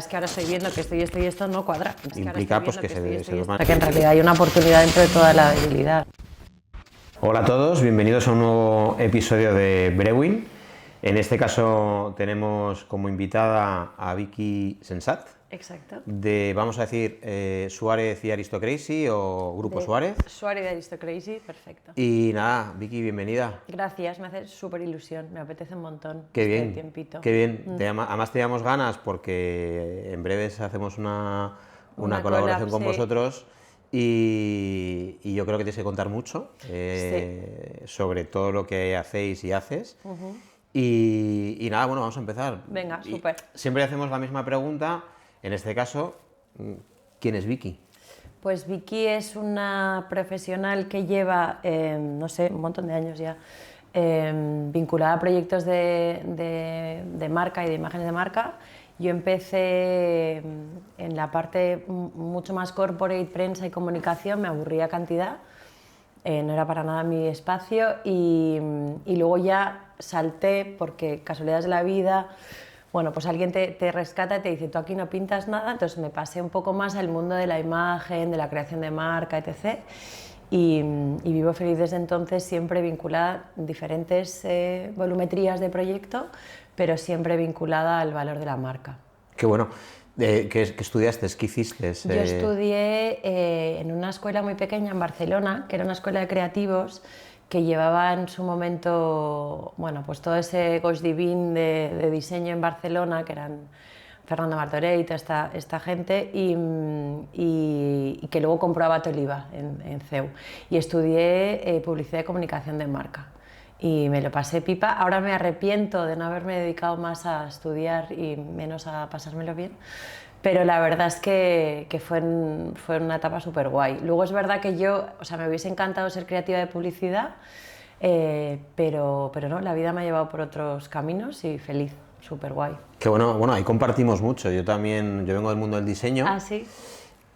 Es que ahora estoy viendo que esto y esto no cuadra. Es que implica pues que se duerman. Que en realidad hay una oportunidad dentro de toda la debilidad. Hola a todos, bienvenidos a un nuevo episodio de Brewin. En este caso tenemos como invitada a Vicky Sensat. Exacto. Vamos a decir, Suárez y Aristocracy o Grupo Suárez. Suárez y Aristocracy, perfecto. Y nada, Vicky, bienvenida. Gracias, me hace súper ilusión, me apetece un montón. Qué bien, tiempito. qué bien. Además teníamos ganas porque en breves hacemos una colaboración con vosotros. Y yo creo que tienes que contar mucho sobre todo lo que hacéis y haces. Y nada, bueno, vamos a empezar. Venga, súper. Siempre hacemos la misma pregunta. En este caso, ¿quién es Vicky? Pues Vicky es una profesional que lleva, no sé, un montón de años ya, vinculada a proyectos de marca y de imágenes de marca. Yo empecé en la parte mucho más corporate, prensa y comunicación, me aburría cantidad, no era para nada mi espacio y luego ya salté porque casualidades de la vida, bueno, pues alguien te rescata y te dice, tú aquí no pintas nada, entonces me pasé un poco más al mundo de la imagen, de la creación de marca, etc. Y vivo feliz desde entonces, siempre vinculada a diferentes volumetrías de proyecto, pero siempre vinculada al valor de la marca. Qué bueno. ¿Qué estudiaste? ¿Qué hiciste? Yo estudié en una escuela muy pequeña en Barcelona, que era una escuela de creativos, que llevaba en su momento, bueno, pues todo ese gosh divin de diseño en Barcelona, que eran Fernando Martorell y toda esta gente, y que luego compró Abat Oliva en CEU. Y estudié publicidad y comunicación de marca. Y me lo pasé pipa. Ahora me arrepiento de no haberme dedicado más a estudiar y menos a pasármelo bien. Pero la verdad es que fue una etapa súper guay. Luego es verdad que yo, o sea, me hubiese encantado ser creativa de publicidad, pero no, la vida me ha llevado por otros caminos y feliz, súper guay. Qué bueno, ahí compartimos mucho. Yo vengo del mundo del diseño. Ah, sí.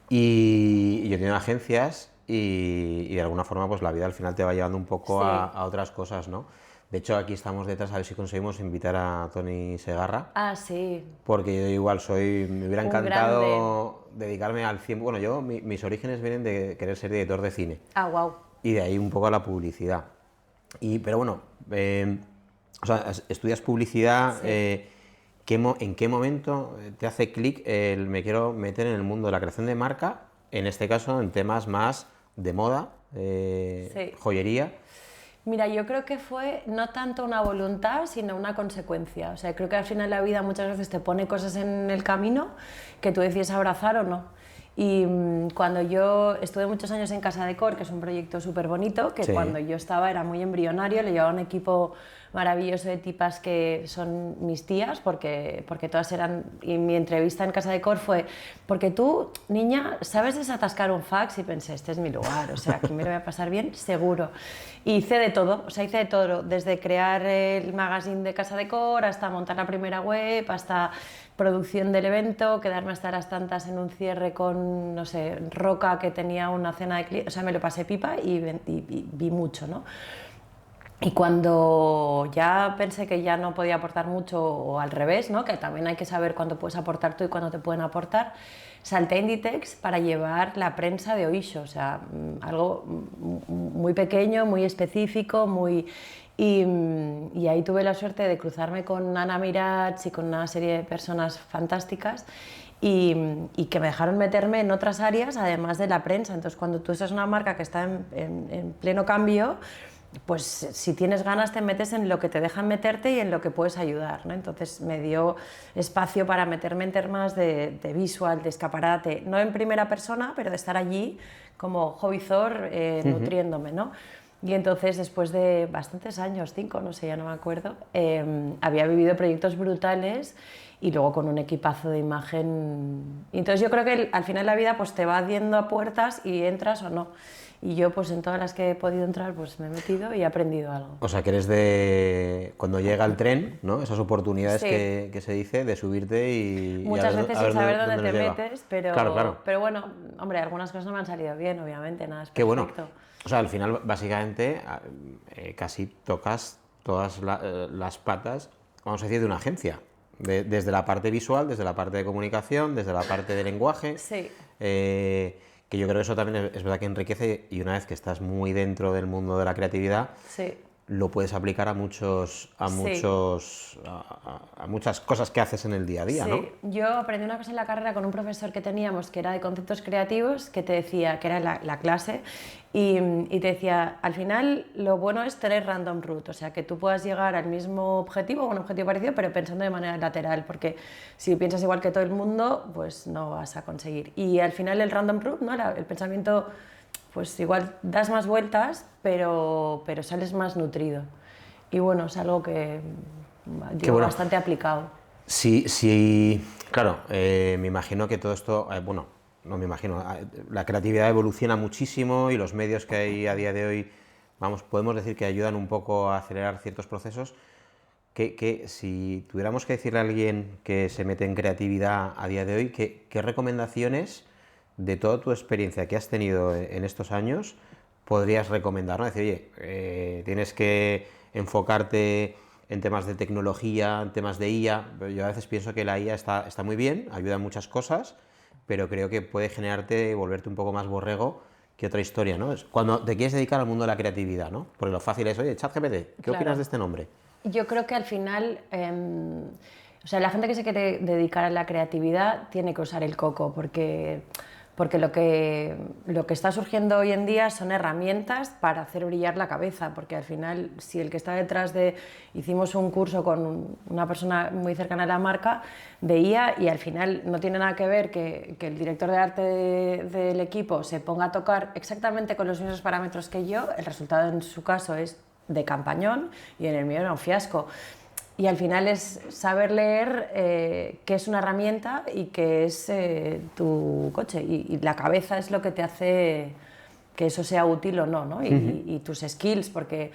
Y yo tengo agencias y de alguna forma pues la vida al final te va llevando un poco Sí. a otras cosas, ¿no? De hecho, aquí estamos detrás a ver si conseguimos invitar a Toni Segarra. Ah, sí. Porque yo igual me hubiera Un encantado dedicarme al 100%. Bueno, mis orígenes vienen de querer ser director de cine. Ah, wow. Y de ahí un poco a la publicidad. Pero bueno, o sea, estudias publicidad. Sí. ¿En qué momento te hace clic el me quiero meter en el mundo de la creación de marca? En este caso, en temas más de moda, Sí. joyería. Mira, yo creo que fue no tanto una voluntad, sino una consecuencia. O sea, creo que al final la vida muchas veces te pone cosas en el camino que tú decides abrazar o no. Y cuando yo estuve muchos años en Casa Decor, que es un proyecto súper bonito, que Sí. cuando yo estaba era muy embrionario, le llevaba un equipo maravilloso de tipas que son mis tías, porque todas eran... Y mi entrevista en Casa Decor fue, porque tú, niña, ¿sabes desatascar un fax? Y pensé, este es mi lugar, o sea, aquí me lo voy a pasar bien, seguro. Y hice de todo, o sea, hice de todo, desde crear el magazine de Casa Decor, hasta montar la primera web, hasta producción del evento, quedarme hasta las tantas en un cierre con, no sé, Roca, que tenía una cena de clientes, o sea, me lo pasé pipa y vi mucho, ¿no? Y cuando ya pensé que ya no podía aportar mucho, o al revés, ¿no? Que también hay que saber cuándo puedes aportar tú y cuándo te pueden aportar, salté a Inditex para llevar la prensa de Oysho, o sea, algo muy pequeño, muy específico, y ahí tuve la suerte de cruzarme con Ana Mirach y con una serie de personas fantásticas y que me dejaron meterme en otras áreas además de la prensa. Entonces, cuando tú estás en una marca que está en pleno cambio, pues si tienes ganas te metes en lo que te dejan meterte y en lo que puedes ayudar, ¿no? Entonces me dio espacio para meterme en temas de visual, de escaparate, no en primera persona, pero de estar allí como hobbyzor nutriéndome, ¿no? Y entonces, después de bastantes años, 5, no sé, ya no me acuerdo, había vivido proyectos brutales y luego con un equipazo de imagen. Y entonces yo creo que al final la vida pues te va abriendo a puertas y entras o no. Y yo pues en todas las que he podido entrar pues me he metido y he aprendido algo. O sea, que eres de cuando llega el tren, ¿no? Esas oportunidades Sí. que se dice de subirte y Muchas veces sin saber dónde te nos lleva. metes, pero, Claro. pero bueno, hombre, algunas cosas no me han salido bien, obviamente, nada es Qué bueno. perfecto. O sea, al final, básicamente, casi tocas todas las patas, vamos a decir, de una agencia. desde la parte visual, desde la parte de comunicación, desde la parte de lenguaje. Sí. Que yo creo que eso también es verdad que enriquece, y una vez que estás muy dentro del mundo de la creatividad, Sí. lo puedes aplicar a muchas cosas que haces en el día a día, Sí, ¿no? yo aprendí una cosa en la carrera con un profesor que teníamos que era de conceptos creativos, que te decía, que era la clase, y te decía, al final lo bueno es tener random route, o sea, que tú puedas llegar al mismo objetivo, o un objetivo parecido, pero pensando de manera lateral, porque si piensas igual que todo el mundo, pues no vas a conseguir. Y al final el random route, ¿no? El pensamiento, pues igual das más vueltas, pero sales más nutrido. Y bueno, es algo que llevo bastante aplicado. Sí, claro, me imagino que todo esto, bueno, no me imagino, la creatividad evoluciona muchísimo y los medios que hay a día de hoy, vamos, podemos decir que ayudan un poco a acelerar ciertos procesos. Que si tuviéramos que decirle a alguien que se mete en creatividad a día de hoy, ¿qué recomendaciones de toda tu experiencia que has tenido en estos años podrías recomendar, ¿no? Decir, oye, tienes que enfocarte en temas de tecnología, en temas de IA. Yo a veces pienso que la IA está muy bien, ayuda en muchas cosas, pero creo que puede generarte, volverte un poco más borrego que otra historia, ¿no? Es cuando te quieres dedicar al mundo de la creatividad, ¿no? Porque lo fácil es, oye, ChatGPT, ¿qué opinas de este nombre? Yo creo que al final, o sea, la gente que se quiere dedicar a la creatividad tiene que usar el coco, porque lo que está surgiendo hoy en día son herramientas para hacer brillar la cabeza, porque al final, si el que está detrás de... Hicimos un curso con una persona muy cercana a la marca de IA y al final no tiene nada que ver que el director de arte del equipo se ponga a tocar exactamente con los mismos parámetros que yo, el resultado en su caso es de campañón y en el mío era un fiasco. Y al final es saber leer qué es una herramienta y qué es tu coche. Y la cabeza es lo que te hace que eso sea útil o no, ¿no? Y tus skills, porque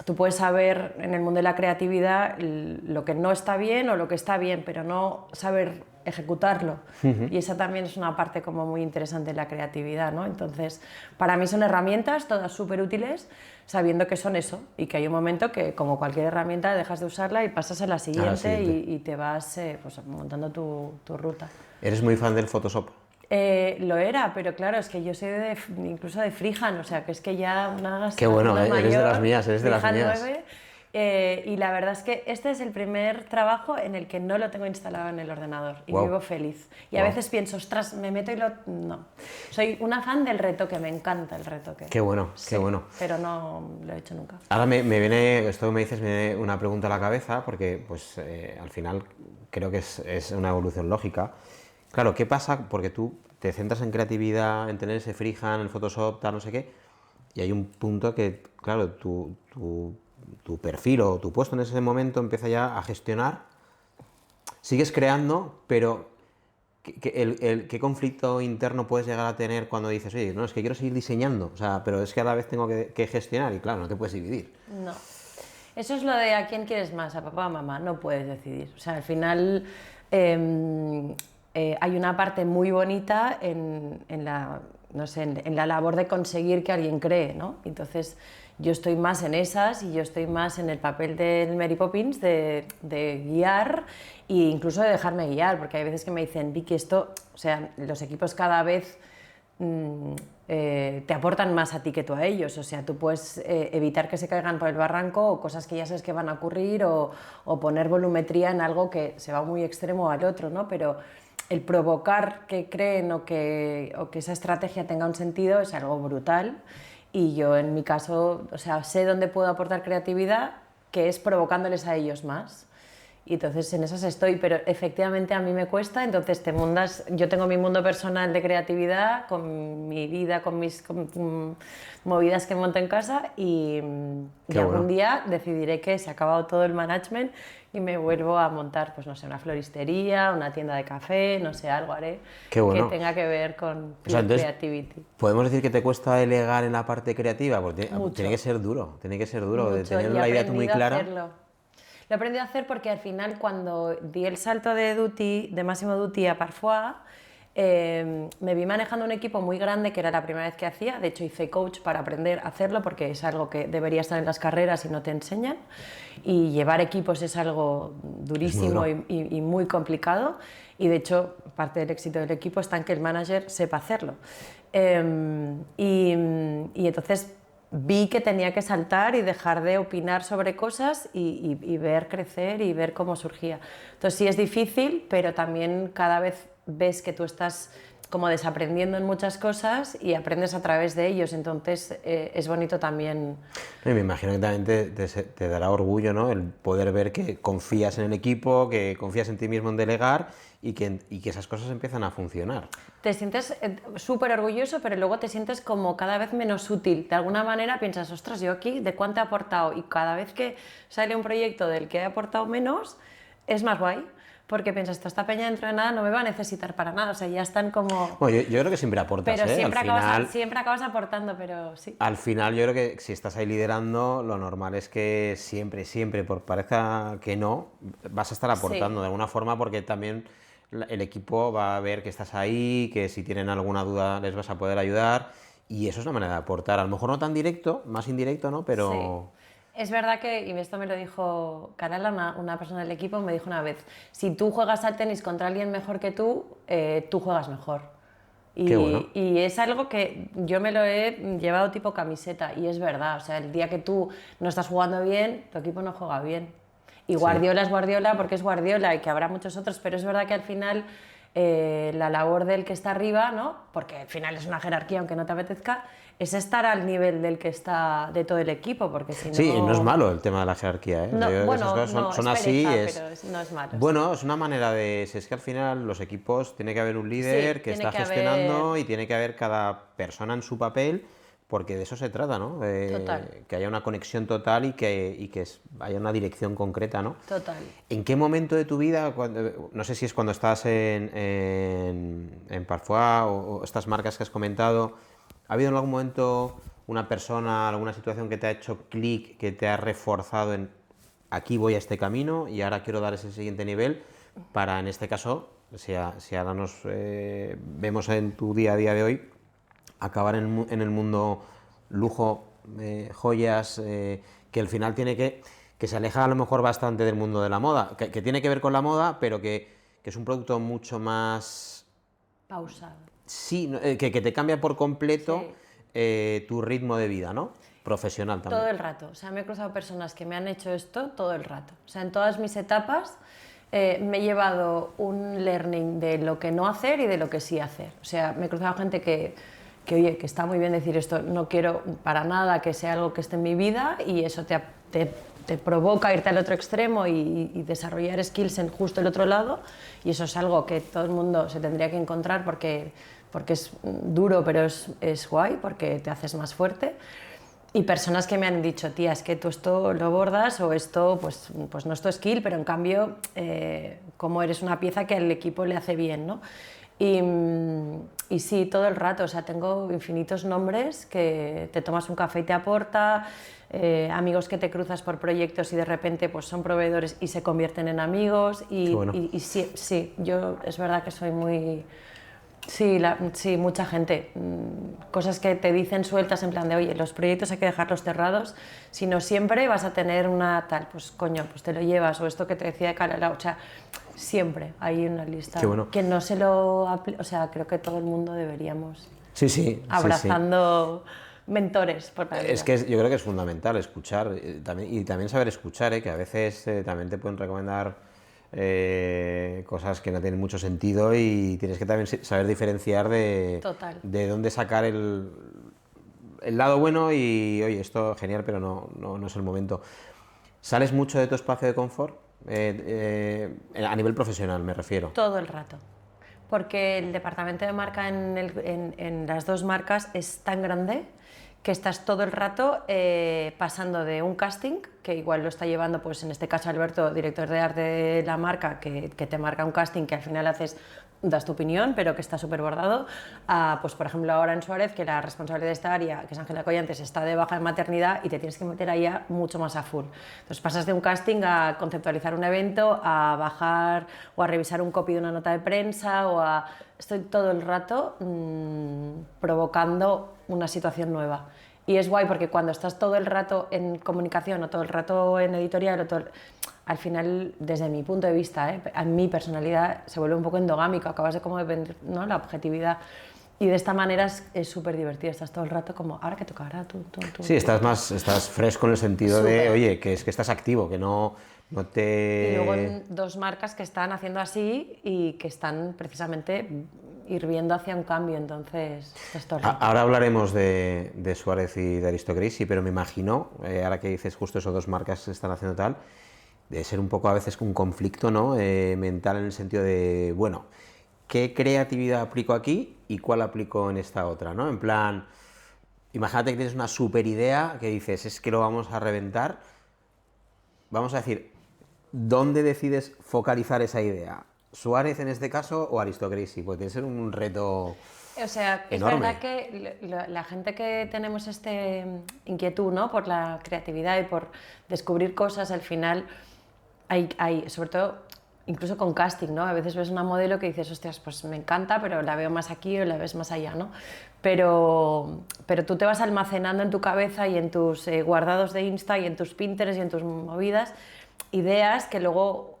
tú puedes saber en el mundo de la creatividad lo que no está bien o lo que está bien, pero no saber ejecutarlo. Y esa también es una parte como muy interesante de la creatividad, ¿no? Entonces, para mí son herramientas, todas súper útiles, sabiendo que son eso y que hay un momento que, como cualquier herramienta, dejas de usarla y pasas a la siguiente, y te vas pues, montando tu ruta. ¿Eres muy fan del Photoshop? Lo era, pero claro, es que yo soy incluso de freehand, o sea, que es que ya una... Qué bueno, una eres de las mías, eres de las freehand mías. 9, y la verdad es que este es el primer trabajo en el que no lo tengo instalado en el ordenador y vivo feliz. Y a veces pienso, ostras, me meto y lo... No. Soy una fan del retoque, me encanta el retoque. Qué bueno, sí, qué bueno. Pero no lo he hecho nunca. Ahora me viene, esto que me dices, me viene una pregunta a la cabeza, porque pues al final creo que es una evolución lógica. Claro, ¿qué pasa? Porque tú te centras en creatividad, en tener ese freehand, el Photoshop, tal, no sé qué, y hay un punto que, claro, tu perfil o tu puesto en ese momento empieza ya a gestionar, sigues creando, pero ¿qué conflicto interno puedes llegar a tener cuando dices, oye, no, es que quiero seguir diseñando, o sea, pero es que a la vez tengo que gestionar y claro, no te puedes dividir? No. Eso es lo de a quién quieres más, a papá o a mamá, no puedes decidir. O sea, al final hay una parte muy bonita en la, no sé, en la labor de conseguir que alguien cree, ¿no? Entonces yo estoy más en esas y yo estoy más en el papel del Mary Poppins de guiar e incluso de dejarme guiar, porque hay veces que me dicen, Vicky, esto, o sea, los equipos cada vez te aportan más a ti que tú a ellos, o sea, tú puedes evitar que se caigan por el barranco o cosas que ya sabes que van a ocurrir o poner volumetría en algo que se va muy extremo al otro, ¿no? Pero el provocar que creen o que esa estrategia tenga un sentido es algo brutal y yo en mi caso, o sea, sé dónde puedo aportar creatividad, que es provocándoles a ellos más. Y entonces en esas estoy, pero efectivamente a mí me cuesta, entonces te mundas, yo tengo mi mundo personal de creatividad, con mi vida, con mis movidas que monto en casa y algún día decidiré que se ha acabado todo el management y me vuelvo a montar, pues no sé, una floristería, una tienda de café, no sé, algo haré que tenga que ver con creativity. ¿Podemos decir que te cuesta delegar en la parte creativa? Porque tiene que ser duro, de tener la idea tú muy clara. Lo he aprendido a hacer porque al final cuando di el salto de Massimo Dutti a Parfois, me vi manejando un equipo muy grande, que era la primera vez que hacía. De hecho, hice coach para aprender a hacerlo, porque es algo que debería estar en las carreras y no te enseñan. Y llevar equipos es algo durísimo y muy complicado. Y de hecho, parte del éxito del equipo está en que el manager sepa hacerlo. Y entonces vi que tenía que saltar y dejar de opinar sobre cosas y ver crecer y ver cómo surgía. Entonces sí es difícil, pero también cada vez ves que tú estás como desaprendiendo en muchas cosas y aprendes a través de ellos, entonces es bonito también. Y me imagino que también te dará orgullo, ¿no? El poder ver que confías en el equipo, que confías en ti mismo en delegar y que esas cosas empiezan a funcionar. Te sientes súper orgulloso, pero luego te sientes como cada vez menos útil. De alguna manera piensas, ostras, yo aquí, ¿de cuánto he aportado? Y cada vez que sale un proyecto del que he aportado menos, es más guay. Porque piensas, esta peña dentro de nada no me va a necesitar para nada, o sea, ya están como... Bueno, yo creo que siempre aportas, pero siempre siempre acabas aportando, pero sí. Al final yo creo que si estás ahí liderando, lo normal es que siempre, por parezca que no, vas a estar aportando de alguna forma, porque también el equipo va a ver que estás ahí, que si tienen alguna duda les vas a poder ayudar, y eso es una manera de aportar, a lo mejor no tan directo, más indirecto, ¿no? Pero... Sí. Es verdad que, y esto me lo dijo Carola, una persona del equipo, me dijo una vez, si tú juegas al tenis contra alguien mejor que tú juegas mejor. Qué bueno. Y es algo que yo me lo he llevado tipo camiseta, y es verdad, o sea, el día que tú no estás jugando bien, tu equipo no juega bien. Y Guardiola es Guardiola porque es Guardiola y que habrá muchos otros, pero es verdad que al final la labor del que está arriba, ¿no? Porque al final es una jerarquía, aunque no te apetezca, es estar al nivel del que está de todo el equipo, porque si no... Sí, no es malo el tema de la jerarquía, ¿eh? No, bueno, esas cosas son es así, pereza, pero no es malo. Bueno, es una manera de... Si es que al final los equipos tiene que haber un líder que está gestionando y tiene que haber cada persona en su papel, porque de eso se trata, ¿no? Total. Que haya una conexión total y que haya una dirección concreta, ¿no? Total. ¿En qué momento de tu vida, no sé si es cuando estás en Parfois o estas marcas que has comentado, ¿ha habido en algún momento una persona, alguna situación que te ha hecho clic, que te ha reforzado en aquí voy a este camino y ahora quiero dar ese siguiente nivel para, en este caso, si ahora nos vemos en tu día a día de hoy, acabar en el mundo lujo, joyas, que al final tiene que se aleja a lo mejor bastante del mundo de la moda, que tiene que ver con la moda, pero que es un producto mucho más... Pausado. Sí, que te cambia por completo tu ritmo de vida, ¿no? Profesional también. Todo el rato, o sea, me he cruzado personas que me han hecho esto todo el rato. O sea, en todas mis etapas me he llevado un learning de lo que no hacer y de lo que sí hacer. O sea, me he cruzado gente que oye, que está muy bien decir esto, no quiero para nada que sea algo que esté en mi vida, y eso te provoca irte al otro extremo y desarrollar skills en justo el otro lado, y eso es algo que todo el mundo se tendría que encontrar porque es duro, pero es guay, porque te haces más fuerte. Y personas que me han dicho, tía, es que tú esto lo bordas, o esto pues no es tu skill, pero en cambio como eres una pieza que al equipo le hace bien, ¿no? Y sí, todo el rato, o sea, tengo infinitos nombres que te tomas un café y te aporta, amigos que te cruzas por proyectos y de repente pues son proveedores y se convierten en amigos, y, bueno. y sí, yo es verdad que soy muy... Sí, mucha gente. Cosas que te dicen sueltas en plan de, oye, los proyectos hay que dejarlos cerrados, si no siempre vas a tener una tal, pues coño, pues te lo llevas, o esto que te decía de Carola, o sea, siempre hay una lista. Qué bueno. Que no se lo... O sea, creo que todo el mundo deberíamos abrazando mentores por la vida. Es que yo creo que es fundamental escuchar y también saber escuchar, que a veces también te pueden recomendar cosas que no tienen mucho sentido, y tienes que también saber diferenciar de dónde sacar el lado bueno y, oye, esto genial, pero no es el momento. ¿Sales mucho de tu espacio de confort? A nivel profesional me refiero. Todo el rato. Porque el departamento de marca en las dos marcas es tan grande que estás todo el rato pasando de un casting, que igual lo está llevando, pues en este caso Alberto, director de arte de la marca, que te marca un casting que al final das tu opinión, pero que está súper bordado, a, pues por ejemplo ahora en Suárez, que la responsable de esta área, que es Ángela Collantes, está de baja en maternidad y te tienes que meter ahí ya mucho más a full. Entonces pasas de un casting a conceptualizar un evento, a bajar o a revisar un copy de una nota de prensa, estoy todo el rato provocando una situación nueva. Y es guay porque cuando estás todo el rato en comunicación o todo el rato en editorial, al final, desde mi punto de vista, a mi personalidad se vuelve un poco endogámico, acabas de como depender, ¿no? La objetividad. Y de esta manera es súper divertido, estás todo el rato como, ahora que toca, ahora tú. Sí, estás fresco en el sentido de, oye, que es que estás activo, que no te... Y luego en 2 marcas que están haciendo así y que están precisamente hirviendo hacia un cambio, entonces... Ahora hablaremos de Suárez y de Aristocracy, pero me imagino, ahora que dices justo esos 2 marcas que están haciendo tal, debe ser un poco a veces un conflicto, ¿no? Mental en el sentido de, bueno, ¿qué creatividad aplico aquí y cuál aplico en esta otra, ¿no? En plan, imagínate que tienes una super idea que dices, es que lo vamos a reventar. Vamos a decir, ¿dónde decides focalizar esa idea? ¿Suárez en este caso o Aristocracy? Pues tiene que ser un reto O sea, enorme. Es verdad que la gente que tenemos inquietud, ¿no? Por la creatividad y por descubrir cosas, al final hay, sobre todo, incluso con casting, ¿no? A veces ves una modelo que dices, hostias, pues me encanta, pero la veo más aquí o la ves más allá, ¿no? Pero tú te vas almacenando en tu cabeza y en tus guardados de Insta y en tus Pinterest y en tus movidas, ideas que luego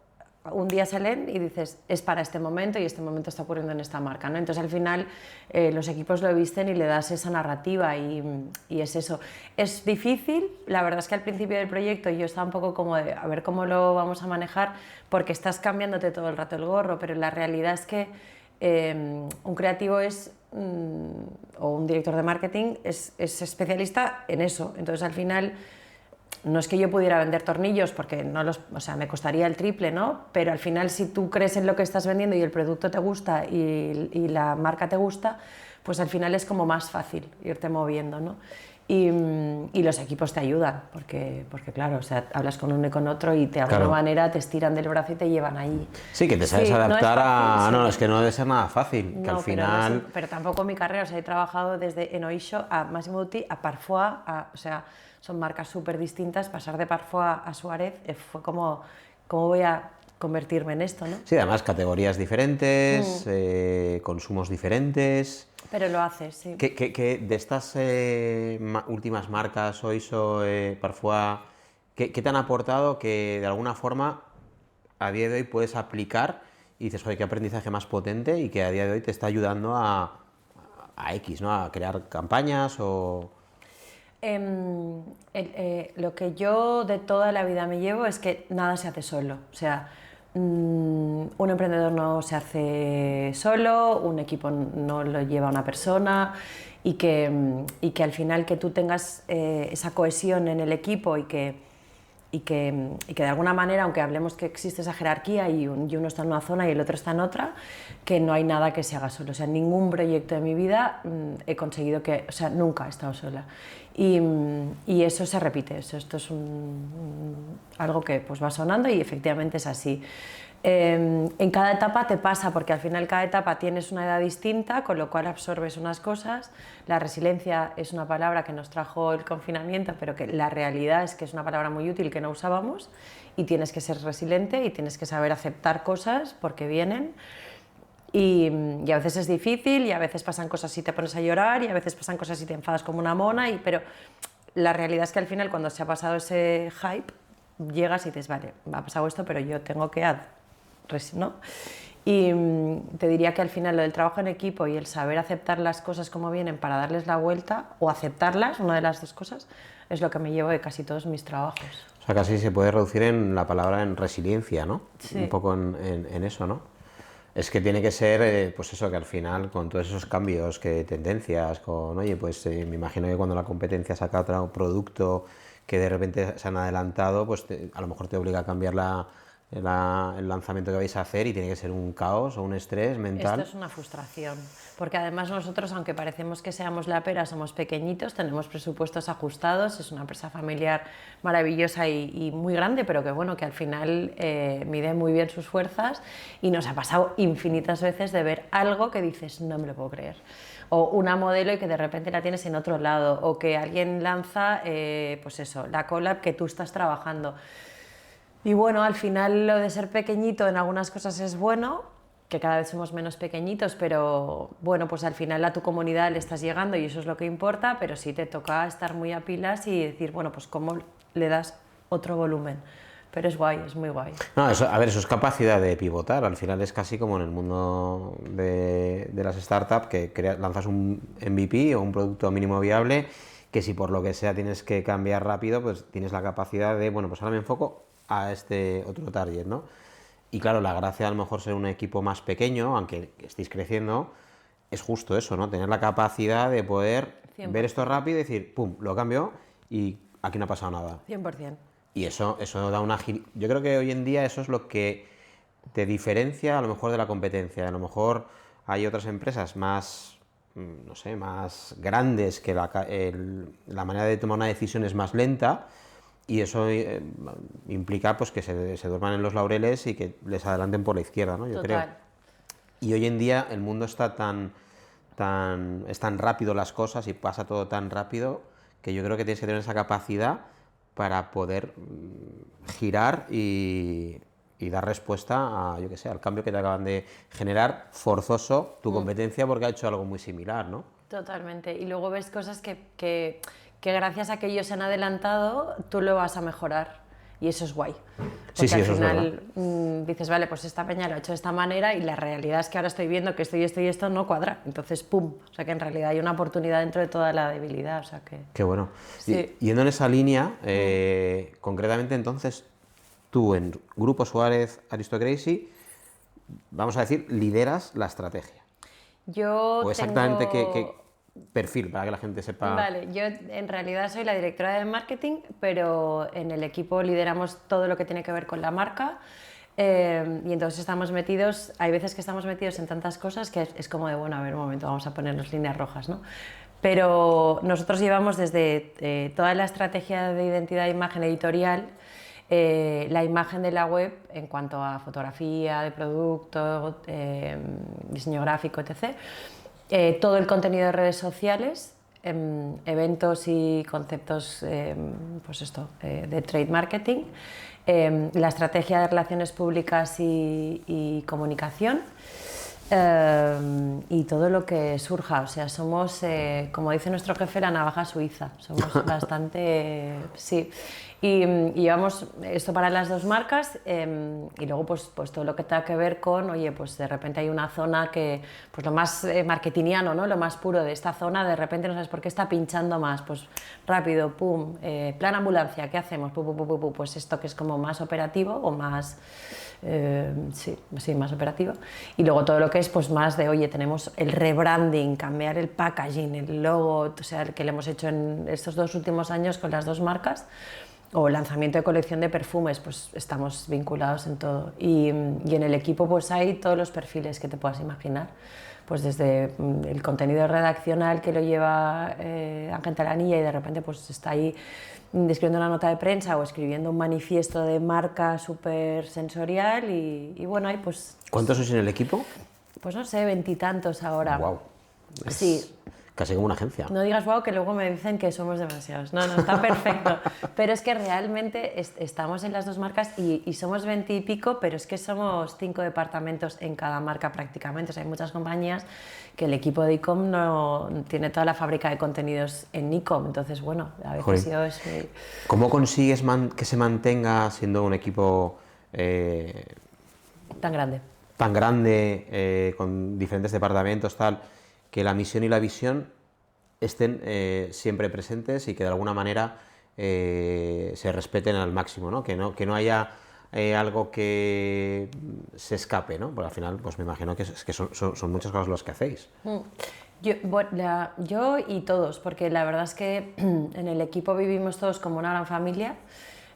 un día salen y dices, es para este momento y este momento está ocurriendo en esta marca, ¿no? Entonces al final los equipos lo visten y le das esa narrativa y es eso. Es difícil, la verdad es que al principio del proyecto yo estaba un poco como de a ver cómo lo vamos a manejar porque estás cambiándote todo el rato el gorro, pero la realidad es que un creativo o un director de marketing es especialista en eso, entonces al final... No es que yo pudiera vender tornillos porque o sea, me costaría el triple, ¿no? Pero al final si tú crees en lo que estás vendiendo y el producto te gusta y la marca te gusta, pues al final es como más fácil irte moviendo, ¿no? Y los equipos te ayudan, porque claro, o sea, hablas con uno y con otro y de alguna manera te estiran del brazo y te llevan ahí. Sí, que te sabes adaptar no es que no debe ser nada fácil, que al final... Pero tampoco mi carrera, o sea, he trabajado desde Enoisho a Massimo Dutti, a Parfois, o sea, son marcas súper distintas, pasar de Parfois a Suárez fue como, ¿cómo voy a convertirme en esto, no? Sí, además categorías diferentes, consumos diferentes... Pero lo haces, sí. ¿Qué de estas últimas marcas, Oiso, Parfois, ¿qué te han aportado que de alguna forma a día de hoy puedes aplicar y dices, joder, qué aprendizaje más potente y que a día de hoy te está ayudando a X, ¿no? A crear campañas o... Lo que yo de toda la vida me llevo es que nada se hace solo, o sea, un emprendedor no se hace solo, un equipo no lo lleva una persona y que al final que tú tengas esa cohesión en el equipo y que de alguna manera, aunque hablemos que existe esa jerarquía y uno está en una zona y el otro está en otra, que no hay nada que se haga solo. O sea, en ningún proyecto de mi vida he conseguido o sea, nunca he estado sola. Y eso se repite, esto es algo que pues va sonando y efectivamente es así. En cada etapa te pasa, porque al final cada etapa tienes una edad distinta, con lo cual absorbes unas cosas. La resiliencia es una palabra que nos trajo el confinamiento, pero que la realidad es que es una palabra muy útil que no usábamos y tienes que ser resiliente y tienes que saber aceptar cosas porque vienen. Y a veces es difícil y a veces pasan cosas y te pones a llorar y a veces pasan cosas y te enfadas como una mona, pero la realidad es que al final cuando se ha pasado ese hype llegas y dices, vale, me ha pasado esto, pero yo tengo que ¿no? Y te diría que al final lo del trabajo en equipo y el saber aceptar las cosas como vienen para darles la vuelta o aceptarlas, una de las dos cosas, es lo que me llevo de casi todos mis trabajos. O sea, casi se puede reducir en la palabra en resiliencia, ¿no? Sí. Un poco en eso, ¿no? Es que tiene que ser, pues eso, que al final, con todos esos cambios, que tendencias, oye, pues me imagino que cuando la competencia saca otro producto que de repente se han adelantado, pues a lo mejor te obliga a cambiar la el lanzamiento que vais a hacer y tiene que ser un caos o un estrés mental. Esto es una frustración, porque además nosotros, aunque parecemos que seamos la pera, somos pequeñitos, tenemos presupuestos ajustados, es una empresa familiar maravillosa y muy grande, pero que bueno, que al final mide muy bien sus fuerzas, y nos ha pasado infinitas veces de ver algo que dices, no me lo puedo creer. O una modelo y que de repente la tienes en otro lado, o que alguien lanza, pues eso, la collab que tú estás trabajando. Y bueno, al final lo de ser pequeñito en algunas cosas es bueno, que cada vez somos menos pequeñitos, pero bueno, pues al final a tu comunidad le estás llegando y eso es lo que importa, pero sí te toca estar muy a pilas y decir, bueno, pues cómo le das otro volumen. Pero es guay, es muy guay. No, eso, a ver, eso es capacidad de pivotar. Al final es casi como en el mundo de las startups, que lanzas un MVP o un producto mínimo viable, que si por lo que sea tienes que cambiar rápido, pues tienes la capacidad de, bueno, pues ahora me enfoco a este otro target, ¿no? Y claro, la gracia a lo mejor ser un equipo más pequeño, aunque estéis creciendo, es justo eso, ¿no? Tener la capacidad de poder 100%. ver esto rápido y decir, pum, lo cambio y aquí no ha pasado nada. 100%. Y eso da una agilidad. Yo creo que hoy en día eso es lo que te diferencia a lo mejor de la competencia. A lo mejor hay otras empresas más, no sé, más grandes que la manera de tomar una decisión es más lenta, y eso implica pues que se duerman en los laureles y que les adelanten por la izquierda, ¿no? Yo creo. Y hoy en día el mundo está es tan rápido las cosas y pasa todo tan rápido, que yo creo que tienes que tener esa capacidad para poder girar y dar respuesta a, yo que sé, al cambio que te acaban de generar forzoso tu competencia porque ha hecho algo muy similar, ¿no? Totalmente. Y luego ves cosas que gracias a que ellos se han adelantado, tú lo vas a mejorar. Y eso es guay. Porque Sí, al eso final, es verdad. dices, vale, pues esta peña lo ha hecho de esta manera y la realidad es que ahora estoy viendo que esto y esto y esto no cuadra. Entonces, ¡pum! O sea que en realidad hay una oportunidad dentro de toda la debilidad. O sea que... Qué bueno. Sí. Yendo en esa línea, concretamente entonces, tú en Grupo Suárez Aristocracy, vamos a decir, lideras la estrategia. Yo O exactamente tengo... qué perfil, para que la gente sepa. Vale, yo en realidad soy la directora de marketing, pero en el equipo lideramos todo lo que tiene que ver con la marca, y entonces estamos metidos, hay veces que estamos metidos en tantas cosas que es como de, bueno, a ver, un momento, vamos a ponernos líneas rojas, ¿no? Pero nosotros llevamos desde toda la estrategia de identidad e imagen editorial, la imagen de la web en cuanto a fotografía de producto, diseño gráfico, etc. Todo el contenido de redes sociales, eventos y conceptos pues esto, de trade marketing, la estrategia de relaciones públicas y comunicación, y todo lo que surja. O sea, somos, como dice nuestro jefe, la navaja suiza. Somos bastante... sí. Y llevamos esto para las dos marcas, y luego pues todo lo que tenga que ver con, oye, pues de repente hay una zona que, pues lo más marketingiano, ¿no? Lo más puro de esta zona, de repente no sabes por qué está pinchando más, pues rápido, pum, plan ambulancia, ¿qué hacemos? Pues esto que es como más operativo o más... sí, más operativo. Y luego todo lo que es pues más de, oye, tenemos el rebranding, cambiar el packaging, el logo, o sea, el que le hemos hecho en estos 2 últimos años con las 2 marcas, o lanzamiento de colección de perfumes, pues estamos vinculados en todo. Y en el equipo pues hay todos los perfiles que te puedas imaginar, pues desde el contenido redaccional que lo lleva Ángel Talanilla y de repente pues está ahí escribiendo una nota de prensa o escribiendo un manifiesto de marca súper sensorial y bueno, ahí pues... ¿Cuántos sois en el equipo? Pues no sé, 20 y tantos ahora. Wow. Sí. Casi como una agencia. No digas wow, que luego me dicen que somos demasiados. No, está perfecto. Pero es que realmente estamos en las 2 marcas y somos 20 y pico, pero es que somos 5 departamentos en cada marca prácticamente. O sea, hay muchas compañías que el equipo de e-com no tiene toda la fábrica de contenidos en e-com. Entonces, bueno, a veces yo es... ¿Cómo consigues que se mantenga siendo un equipo tan grande? Tan grande, con diferentes departamentos, tal, que la misión y la visión estén siempre presentes y que de alguna manera se respeten al máximo, ¿no? Que no haya algo que se escape, ¿no? Porque al final, pues me imagino que son muchas cosas las que hacéis. Yo y todos, porque la verdad es que en el equipo vivimos todos como una gran familia.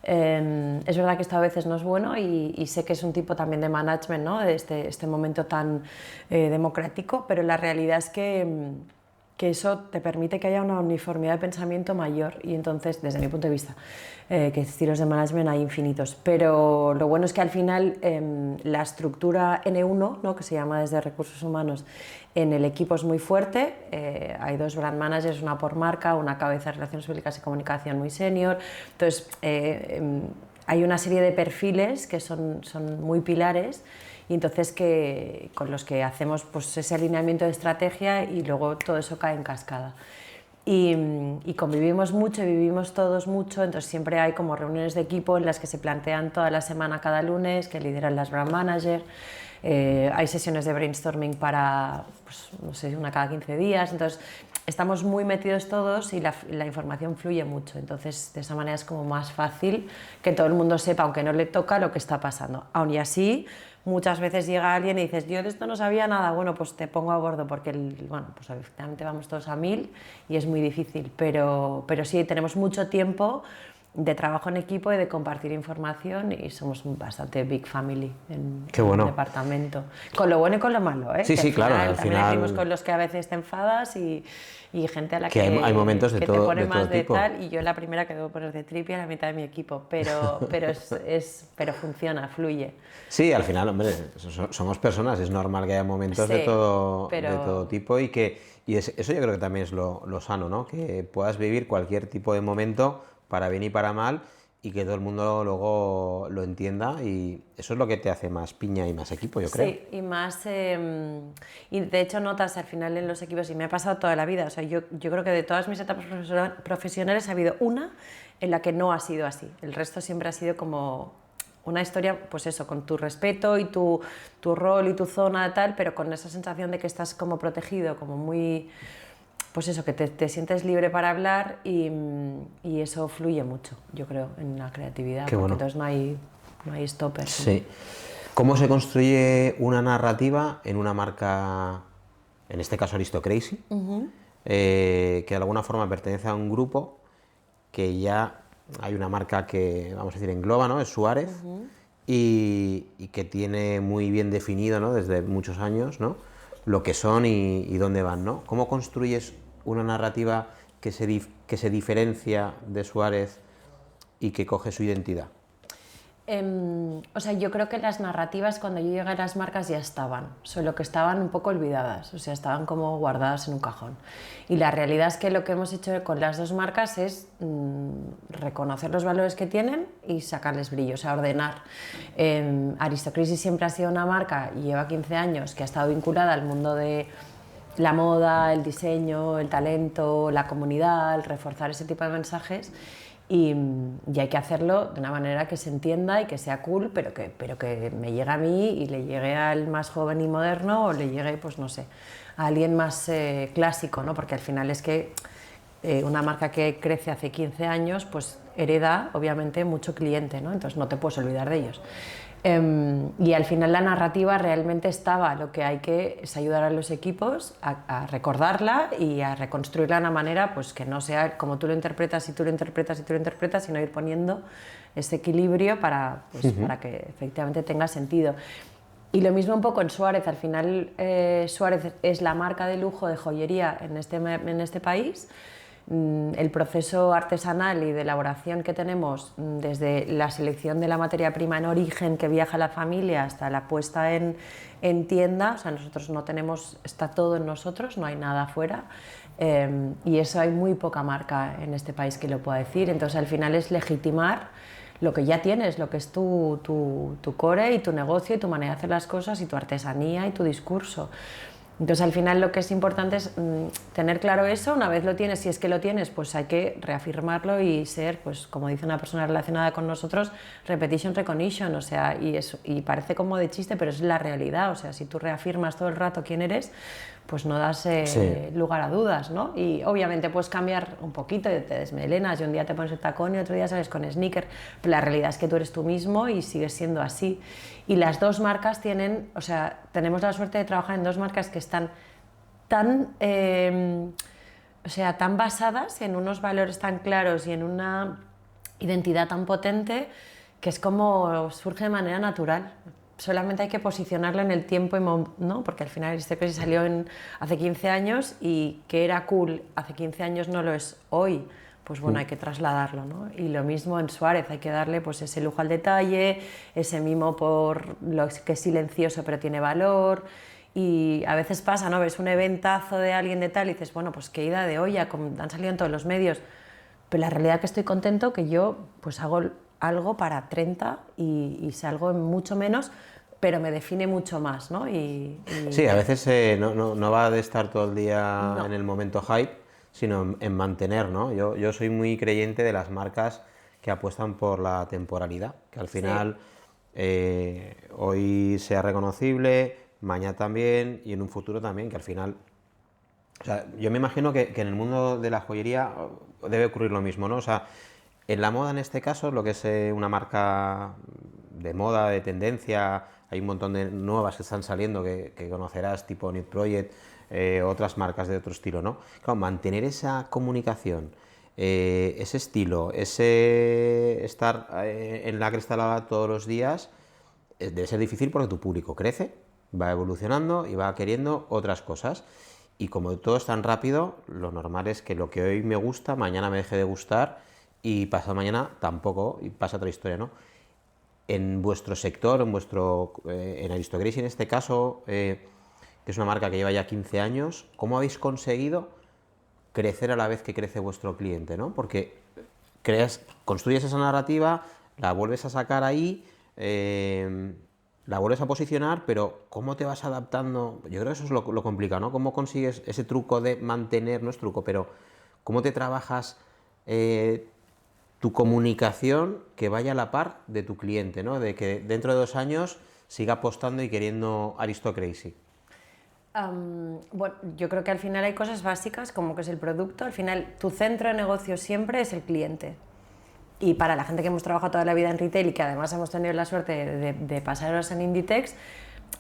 Es verdad que esto a veces no es bueno y sé que es un tipo también de management, ¿no? De este momento tan democrático, pero la realidad es que eso te permite que haya una uniformidad de pensamiento mayor y entonces, desde mi punto de vista, que estilos de management hay infinitos, pero lo bueno es que al final la estructura N1, ¿no? Que se llama desde recursos humanos, en el equipo es muy fuerte, hay 2 brand managers, una por marca, una cabeza de relaciones públicas y comunicación muy senior, entonces hay una serie de perfiles que son muy pilares y entonces con los que hacemos pues, ese alineamiento de estrategia y luego todo eso cae en cascada. Y convivimos mucho y vivimos todos mucho, entonces siempre hay como reuniones de equipo en las que se plantean toda la semana cada lunes, que lideran las brand managers, hay sesiones de brainstorming para, pues, no sé, una cada 15 días, entonces estamos muy metidos todos y la información fluye mucho, entonces de esa manera es como más fácil que todo el mundo sepa, aunque no le toca, lo que está pasando. Aún y así, muchas veces llega alguien y dices, yo de esto no sabía nada, bueno, pues te pongo a bordo porque, bueno, pues efectivamente vamos todos a 1000 y es muy difícil, pero sí, tenemos mucho tiempo de trabajo en equipo y de compartir información y somos bastante big family en el departamento. Con lo bueno y con lo malo, ¿eh? Sí, sí, claro. Al final decimos con los que a veces te enfadas y gente a la que hay momentos de te todo, pone de más todo de tipo. tal y yo la primera que debo poner de tripi a la mitad de mi equipo, pero funciona, fluye. Sí, al final, hombre, somos personas, es normal que haya momentos de todo tipo y eso yo creo que también es lo sano, ¿no? Que puedas vivir cualquier tipo de momento para bien y para mal y que todo el mundo luego lo entienda y eso es lo que te hace más piña y más equipo, yo creo. Sí, y más, y de hecho notas al final en los equipos, y me ha pasado toda la vida, o sea, yo creo que de todas mis etapas profesionales ha habido una en la que no ha sido así, el resto siempre ha sido como una historia, pues eso, con tu respeto y tu rol y tu zona tal, pero con esa sensación de que estás como protegido, como muy, pues eso, que te sientes libre para hablar y eso fluye mucho, yo creo, en la creatividad, Qué porque bueno. entonces no hay stoppers. Sí. ¿Cómo se construye una narrativa en una marca, en este caso Aristocracy, que de alguna forma pertenece a un grupo que ya hay una marca que, vamos a decir, engloba, ¿no? Es Suárez, y que tiene muy bien definido, ¿no? Desde muchos años, ¿no? Lo que son y dónde van, ¿no? ¿Cómo construyes una narrativa que se diferencia de Suárez y que coge su identidad? O sea, yo creo que las narrativas cuando yo llegué a las marcas ya estaban, solo que estaban un poco olvidadas, o sea, estaban como guardadas en un cajón. Y la realidad es que lo que hemos hecho con las 2 marcas es reconocer los valores que tienen y sacarles brillo, o sea, ordenar. Aristocracy siempre ha sido una marca y lleva 15 años que ha estado vinculada al mundo de la moda, el diseño, el talento, la comunidad, el reforzar ese tipo de mensajes. Y hay que hacerlo de una manera que se entienda y que sea cool, pero que me llegue a mí y le llegue al más joven y moderno o le llegue, pues no sé, a alguien más clásico, ¿no? Porque al final es que una marca que crece hace 15 años, pues hereda obviamente mucho cliente, ¿no? Entonces no te puedes olvidar de ellos. Y al final la narrativa realmente estaba, lo que hay que es ayudar a los equipos a recordarla y a reconstruirla de una manera pues, que no sea como tú lo interpretas y tú lo interpretas y tú lo interpretas, sino ir poniendo ese equilibrio para que efectivamente tenga sentido. Y lo mismo un poco en Suárez, al final Suárez es la marca de lujo de joyería en este país. El proceso artesanal y de elaboración que tenemos desde la selección de la materia prima en origen que viaja a la familia hasta la puesta en tienda, o sea, nosotros no tenemos, está todo en nosotros, no hay nada afuera, y eso hay muy poca marca en este país que lo pueda decir, entonces al final es legitimar lo que ya tienes, lo que es tu core y tu negocio y tu manera de hacer las cosas y tu artesanía y tu discurso. Entonces al final lo que es importante es tener claro eso, una vez lo tienes, si es que lo tienes, pues hay que reafirmarlo y ser, pues como dice una persona relacionada con nosotros, repetition recognition, o sea, y parece como de chiste, pero es la realidad, o sea, si tú reafirmas todo el rato quién eres, pues no das lugar a dudas, ¿no? Y obviamente puedes cambiar un poquito, te desmelenas y un día te pones el tacón y otro día sales con sneaker, pero la realidad es que tú eres tú mismo y sigues siendo así. Y las 2 marcas tienen, o sea, tenemos la suerte de trabajar en 2 marcas que están tan, o sea, tan basadas en unos valores tan claros y en una identidad tan potente que es como surge de manera natural. Solamente hay que posicionarla en el tiempo, ¿no? Porque al final Aristocracy salió hace 15 años y que era cool hace 15 años no lo es hoy. Pues bueno, hay que trasladarlo, ¿no? Y lo mismo en Suárez, hay que darle pues ese lujo al detalle, ese mimo por lo que es silencioso pero tiene valor. Y a veces pasa, ¿no? Ves un eventazo de alguien de tal y dices, bueno, pues qué ida de olla, como han salido en todos los medios. Pero la realidad es que estoy contento que yo pues hago algo para 30 y salgo en mucho menos, pero me define mucho más, ¿no? Sí, a veces no va de estar todo el día No. en el momento hype, sino en mantener, ¿no? Yo soy muy creyente de las marcas que apuestan por la temporalidad, que al final hoy sea reconocible, mañana también y en un futuro también, que al final... O sea, yo me imagino que en el mundo de la joyería debe ocurrir lo mismo, ¿no? O sea, en la moda en este caso, lo que es una marca de moda, de tendencia, hay un montón de nuevas que están saliendo que conocerás, tipo Nude Project, otras marcas de otro estilo, ¿no? Claro, mantener esa comunicación, ese estilo, ese estar en la cresta de la ola todos los días, debe ser difícil porque tu público crece, va evolucionando y va queriendo otras cosas. Y como todo es tan rápido, lo normal es que lo que hoy me gusta, mañana me deje de gustar y pasado mañana tampoco, y pasa otra historia, ¿no? En vuestro sector, en Aristocracy en este caso, que es una marca que lleva ya 15 años, ¿cómo habéis conseguido crecer a la vez que crece vuestro cliente, ¿no? Porque construyes esa narrativa, la vuelves a sacar ahí, la vuelves a posicionar, pero ¿cómo te vas adaptando? Yo creo que eso es lo complicado, ¿no? ¿Cómo consigues ese truco de mantener, no es truco, pero cómo te trabajas tu comunicación que vaya a la par de tu cliente, ¿no? De que dentro de 2 años siga apostando y queriendo Aristocracy. Bueno, yo creo que al final hay cosas básicas como que es el producto. Al final tu centro de negocio siempre es el cliente. Y para la gente que hemos trabajado toda la vida en retail y que además hemos tenido la suerte de pasar horas en Inditex,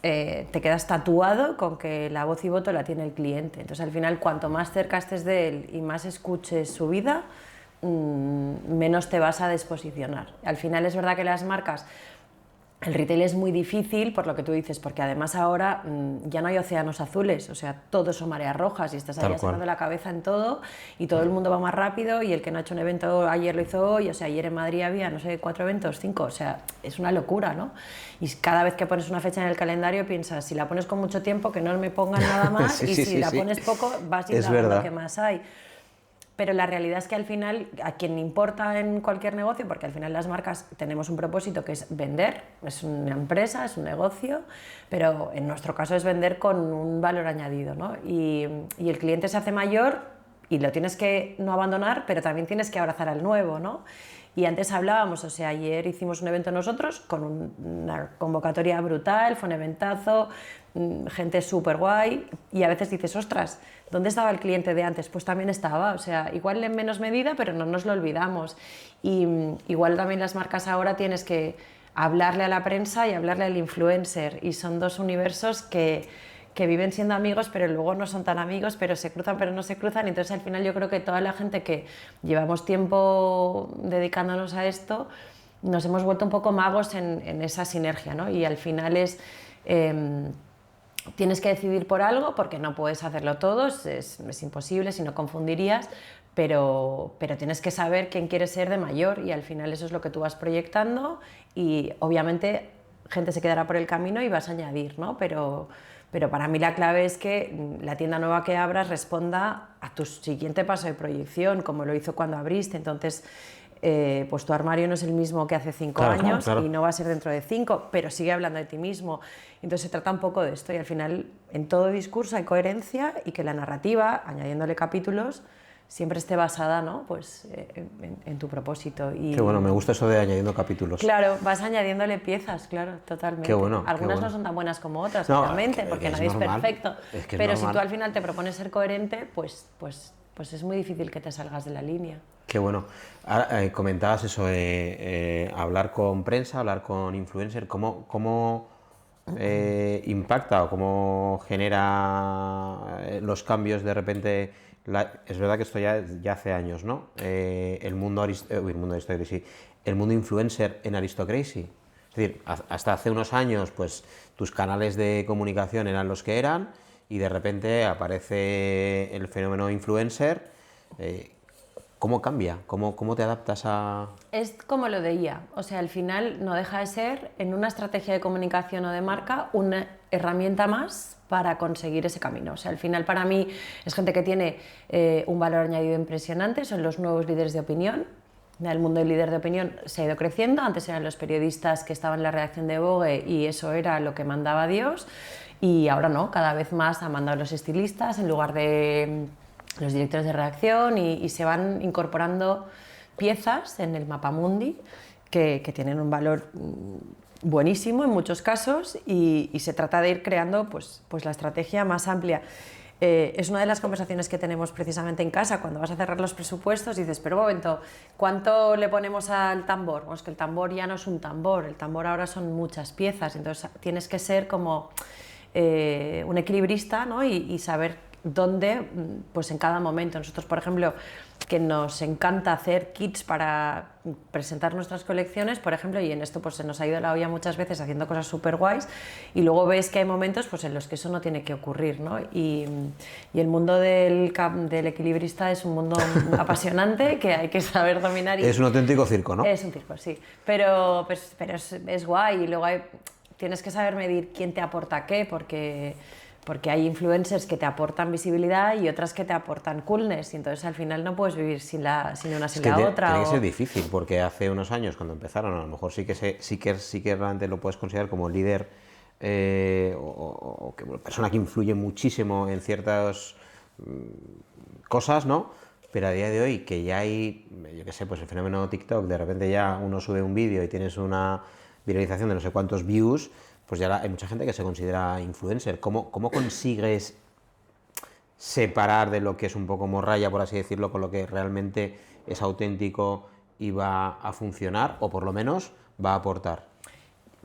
te quedas tatuado con que la voz y voto la tiene el cliente. Entonces al final cuanto más cerca estés de él y más escuches su vida, menos te vas a desposicionar. Al final es verdad que las marcas, el retail es muy difícil por lo que tú dices, porque además ahora ya no hay océanos azules, o sea, todo son mareas rojas y estás ahí sacando la cabeza en todo y todo el mundo va más rápido y el que no ha hecho un evento ayer lo hizo hoy, o sea, ayer en Madrid había, no sé, 4 eventos, 5, o sea, es una locura, ¿no? Y cada vez que pones una fecha en el calendario piensas, si la pones con mucho tiempo, que no me pongan nada más y si la pones poco, vas a ir a lo que más hay. Pero la realidad es que al final, a quien importa en cualquier negocio, porque al final las marcas tenemos un propósito que es vender, es una empresa, es un negocio, pero en nuestro caso es vender con un valor añadido, ¿no? Y el cliente se hace mayor y lo tienes que no abandonar, pero también tienes que abrazar al nuevo, ¿no? Y antes hablábamos, o sea, ayer hicimos un evento nosotros con una convocatoria brutal, fue un eventazo, gente súper guay, y a veces dices, ostras, ¿dónde estaba el cliente de antes? Pues también estaba, o sea, igual en menos medida, pero no nos lo olvidamos. Y igual también las marcas ahora tienes que hablarle a la prensa y hablarle al influencer, y son dos universos que viven siendo amigos, pero luego no son tan amigos, pero se cruzan, pero no se cruzan. Entonces, al final, yo creo que toda la gente que llevamos tiempo dedicándonos a esto, nos hemos vuelto un poco magos en esa sinergia, ¿no? Y al final tienes que decidir por algo, porque no puedes hacerlo todo, es imposible, si no confundirías, pero tienes que saber quién quieres ser de mayor, y al final eso es lo que tú vas proyectando, y obviamente gente se quedará por el camino y vas a añadir, ¿no? Pero para mí la clave es que la tienda nueva que abras responda a tu siguiente paso de proyección, como lo hizo cuando abriste. Entonces, pues tu armario no es el mismo que hace 5 años, claro. Y no va a ser dentro de 5, pero sigue hablando de ti mismo. Entonces se trata un poco de esto, y al final en todo discurso hay coherencia, y que la narrativa, añadiéndole capítulos, siempre esté basada, ¿no? Pues, en tu propósito. Y, qué bueno, me gusta eso de añadiendo capítulos. Claro, vas añadiéndole piezas, claro, totalmente. Qué bueno. Algunas qué bueno. no son tan buenas como otras, no, obviamente, porque nadie es perfecto. Pero si tú al final te propones ser coherente, pues es muy difícil que te salgas de la línea. Qué bueno. Ahora, comentabas eso de hablar con prensa, hablar con influencer. ¿Cómo impacta o cómo genera los cambios de repente? Es verdad que esto ya hace años, ¿no? El mundo Aristocracy, el mundo influencer en Aristocracy. Es decir, hasta hace unos años, pues tus canales de comunicación eran los que eran y de repente aparece el fenómeno influencer. ¿Cómo cambia? ¿Cómo te adaptas a...? Es como lo de IA, o sea, al final no deja de ser, en una estrategia de comunicación o de marca, una herramienta más para conseguir ese camino. O sea, al final para mí es gente que tiene un valor añadido impresionante, son los nuevos líderes de opinión. El mundo del líder de opinión se ha ido creciendo, antes eran los periodistas que estaban en la redacción de Vogue y eso era lo que mandaba Dios, y ahora no, cada vez más han mandado los estilistas en lugar de los directores de redacción y se van incorporando piezas en el mapamundi que tienen un valor buenísimo en muchos casos y se trata de ir creando pues la estrategia más amplia. Es una de las conversaciones que tenemos precisamente en casa cuando vas a cerrar los presupuestos y dices, pero un momento, ¿cuánto le ponemos al tambor? Bueno, es que el tambor ya no es un tambor, el tambor ahora son muchas piezas, entonces tienes que ser como un equilibrista, ¿no? y saber dónde, pues en cada momento. Nosotros, por ejemplo, que nos encanta hacer kits para presentar nuestras colecciones, por ejemplo, y en esto pues se nos ha ido la olla muchas veces haciendo cosas súper guays, y luego ves que hay momentos pues en los que eso no tiene que ocurrir, ¿no? Y el mundo del equilibrista es un mundo apasionante que hay que saber dominar. Es un auténtico circo, ¿no? Es un circo, sí, pero es guay, y luego tienes que saber medir quién te aporta qué, porque hay influencers que te aportan visibilidad y otras que te aportan coolness, y entonces al final no puedes vivir sin una sin la otra. Tiene que ser difícil, porque hace unos años cuando empezaron, a lo mejor sí que realmente lo puedes considerar como líder o persona que influye muchísimo en ciertas cosas, ¿no? Pero a día de hoy, que ya hay, yo qué sé, pues el fenómeno TikTok, de repente ya uno sube un vídeo y tienes una viralización de no sé cuántos views, pues ya hay mucha gente que se considera influencer. ¿Cómo consigues separar de lo que es un poco morralla, por así decirlo, con lo que realmente es auténtico y va a funcionar, o por lo menos va a aportar?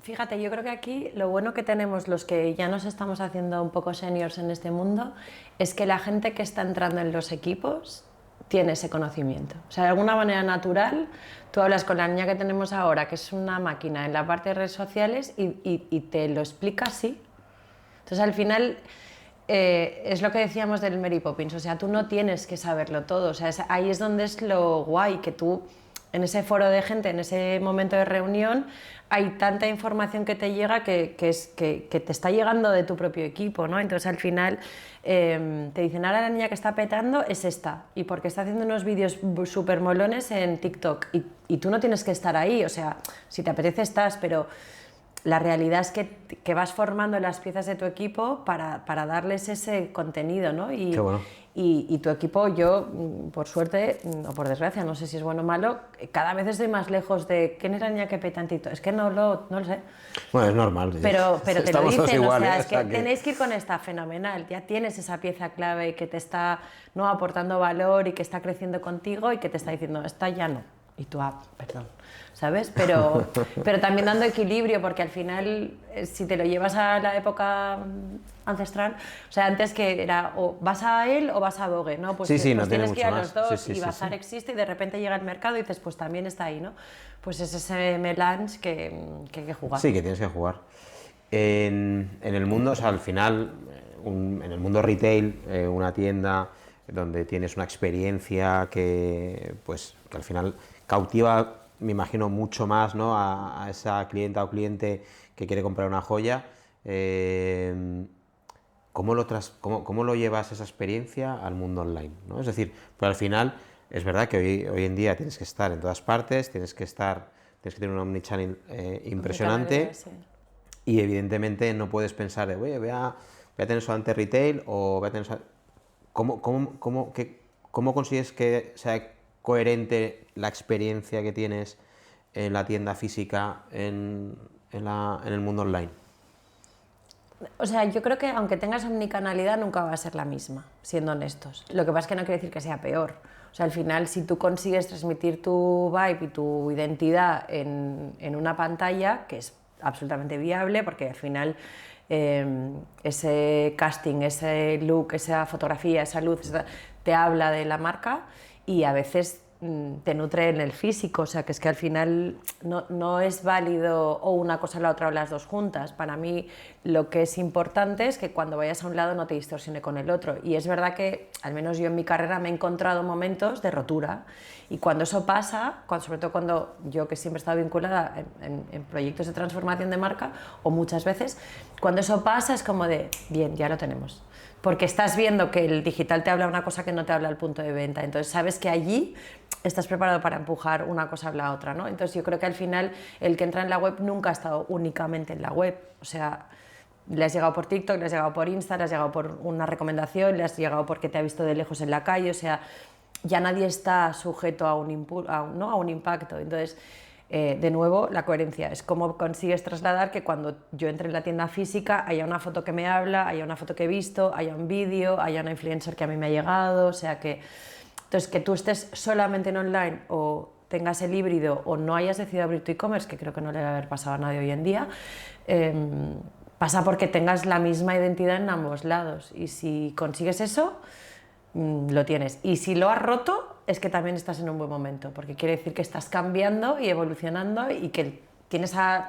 Fíjate, yo creo que aquí lo bueno que tenemos los que ya nos estamos haciendo un poco seniors en este mundo es que la gente que está entrando en los equipos tiene ese conocimiento. O sea, de alguna manera natural, tú hablas con la niña que tenemos ahora, que es una máquina en la parte de redes sociales, y te lo explica así. Entonces, al final, es lo que decíamos del Mary Poppins, o sea, tú no tienes que saberlo todo. O sea, ahí es donde es lo guay, que tú, en ese foro de gente, en ese momento de reunión, hay tanta información que te llega que te está llegando de tu propio equipo, ¿no? Entonces al final te dicen, ahora la niña que está petando es esta, y porque está haciendo unos vídeos súper molones en TikTok, y tú no tienes que estar ahí, o sea, si te apetece estás, pero la realidad es que vas formando las piezas de tu equipo para darles ese contenido, ¿no? Qué bueno. Y tu equipo, yo, por suerte, o por desgracia, no sé si es bueno o malo, cada vez estoy más lejos de quién es la niña que peta en TikTok. Es que no lo sé. Bueno, es normal. Pero te lo dicen, igual, o sea, es que tenéis que ir con esta, fenomenal. Ya tienes esa pieza clave que te está, ¿no?, aportando valor y que está creciendo contigo y que te está diciendo, esta ya no. Y tú, perdón, ¿sabes? Pero también dando equilibrio, porque al final, si te lo llevas a la época ancestral, o sea, antes que era o vas a él o vas a Vogue, ¿no? Pues, sí, no pues tiene tienes que ir a mucho los más. dos, Sí, y Bazar existe, y de repente llega al mercado y dices, pues también está ahí, ¿no? Pues es ese melange que hay que jugar. Sí, que tienes que jugar. En el mundo, o sea, al final, en el mundo retail, una tienda donde tienes una experiencia que al final cautiva, me imagino, mucho más, ¿no?, a esa clienta o cliente que quiere comprar una joya. ¿Cómo lo llevas esa experiencia al mundo online, ¿no? Es decir, pero al final es verdad que hoy en día tienes que estar en todas partes, tienes que tener un omnichannel impresionante, Sí. Y evidentemente no puedes pensar de, oye, voy a tener solamente retail o voy a tener... ¿Cómo consigues que sea coherente la experiencia que tienes en la tienda física en el mundo online? O sea, yo creo que aunque tengas omnicanalidad nunca va a ser la misma, siendo honestos. Lo que pasa es que no quiere decir que sea peor. O sea, al final, si tú consigues transmitir tu vibe y tu identidad en una pantalla, que es absolutamente viable, porque al final ese casting, ese look, esa fotografía, esa luz, te habla de la marca y a veces te nutre en el físico, o sea que es que al final no es válido o una cosa o la otra o las dos juntas. Para mí lo que es importante es que cuando vayas a un lado no te distorsione con el otro, y es verdad que al menos yo en mi carrera me he encontrado momentos de rotura, y cuando eso pasa, sobre todo cuando yo, que siempre he estado vinculada en proyectos de transformación de marca, o muchas veces, cuando eso pasa es como de, bien, ya lo tenemos, porque estás viendo que el digital te habla una cosa que no te habla el punto de venta, entonces sabes que allí estás preparado para empujar una cosa a la otra, ¿no? Entonces yo creo que al final el que entra en la web nunca ha estado únicamente en la web, o sea, le has llegado por TikTok, le has llegado por Insta, le has llegado por una recomendación, le has llegado porque te ha visto de lejos en la calle, o sea, ya nadie está sujeto a un impacto. Entonces, de nuevo, la coherencia es cómo consigues trasladar que cuando yo entre en la tienda física haya una foto que me habla, haya una foto que he visto, haya un vídeo, haya una influencer que a mí me ha llegado, o sea que... Entonces, que tú estés solamente en online o tengas el híbrido o no hayas decidido abrir tu e-commerce, que creo que no le va a haber pasado a nadie hoy en día, pasa porque tengas la misma identidad en ambos lados, y si consigues eso, lo tienes. Y si lo has roto, es que también estás en un buen momento, porque quiere decir que estás cambiando y evolucionando y que tienes a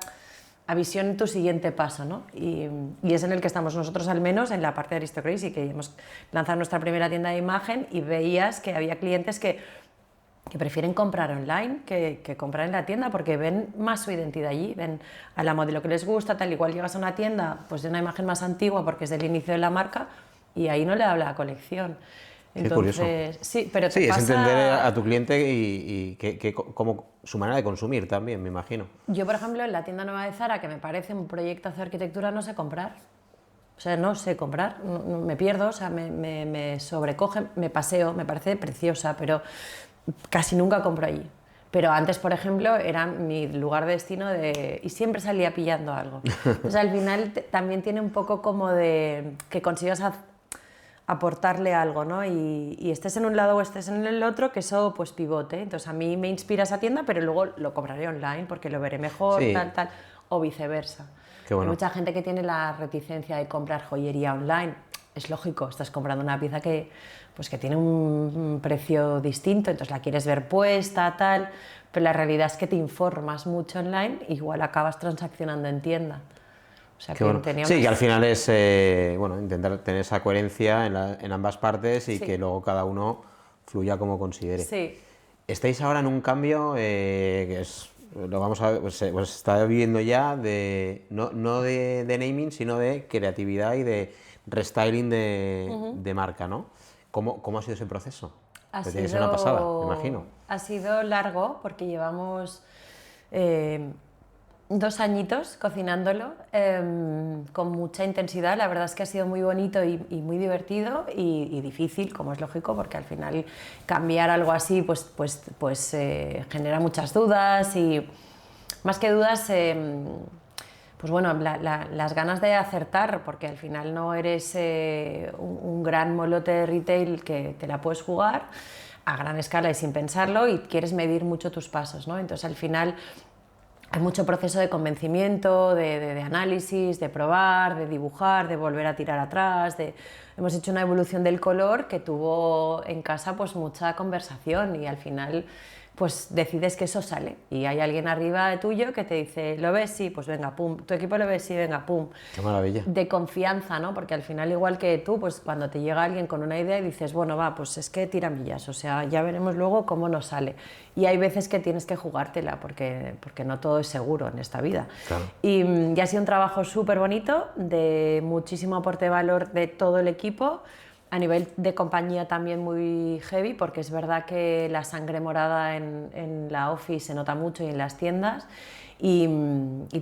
visión tu siguiente paso, ¿no? Y es en el que estamos nosotros, al menos en la parte de Aristocracy, que hemos lanzado nuestra primera tienda de imagen y veías que había clientes que prefieren comprar online que comprar en la tienda, porque ven más su identidad allí, ven a la modelo que les gusta, tal. Igual llegas a una tienda pues de una imagen más antigua porque es del inicio de la marca y ahí no le habla la colección. Entonces, qué curioso. Sí, pero Sí, pasa... es entender a tu cliente y cómo, su manera de consumir también, me imagino. Yo, por ejemplo, en la tienda nueva de Zara, que me parece un proyecto de arquitectura, no sé comprar. O sea, no sé comprar, me pierdo, o sea, me sobrecoge, me paseo, me parece preciosa, pero casi nunca compro allí. Pero antes, por ejemplo, era mi lugar de destino y siempre salía pillando algo. Entonces, al final también tiene un poco como de que consigas aportarle algo, ¿no? Y estés en un lado o estés en el otro, que eso pues pivote. Entonces a mí me inspira esa tienda, pero luego lo compraré online porque lo veré mejor, Sí. tal, o viceversa. Qué bueno. Hay mucha gente que tiene la reticencia de comprar joyería online. Es lógico, estás comprando una pieza que tiene un precio distinto, entonces la quieres ver puesta, tal, pero la realidad es que te informas mucho online, igual acabas transaccionando en tienda. O sea, que bueno. Sí, que al final es intentar tener esa coherencia en ambas partes y que luego cada uno fluya como considere. Sí. Estáis ahora en un cambio que lo vamos a pues está viviendo ya no de naming, sino de creatividad y de restyling de marca, ¿no? ¿Cómo ha sido ese proceso? Tiene que ser una pasada, me imagino. Ha sido largo porque llevamos 2 añitos cocinándolo con mucha intensidad. La verdad es que ha sido muy bonito y muy divertido y difícil, como es lógico, porque al final cambiar algo así pues genera muchas dudas, y más que dudas, pues bueno, las ganas de acertar, porque al final no eres un gran molote de retail que te la puedes jugar a gran escala y sin pensarlo, y quieres medir mucho tus pasos, ¿no? Entonces al final hay mucho proceso de convencimiento, de análisis, de probar, de dibujar, de volver a tirar atrás. Hemos hecho una evolución del color que tuvo en casa pues mucha conversación, y al final pues decides que eso sale. Y hay alguien arriba de tuyo que te dice, ¿lo ves? Sí, pues venga, pum. ¿Tu equipo lo ves? Sí, venga, pum. Qué maravilla. De confianza, ¿no? Porque al final, igual que tú, pues cuando te llega alguien con una idea y dices, bueno, va, pues es que tira millas, o sea, ya veremos luego cómo nos sale. Y hay veces que tienes que jugártela, porque no todo es seguro en esta vida. Claro. Y ha sido un trabajo súper bonito, de muchísimo aporte de valor de todo el equipo. A nivel de compañía también muy heavy, porque es verdad que la sangre morada en la office se nota mucho y en las tiendas, y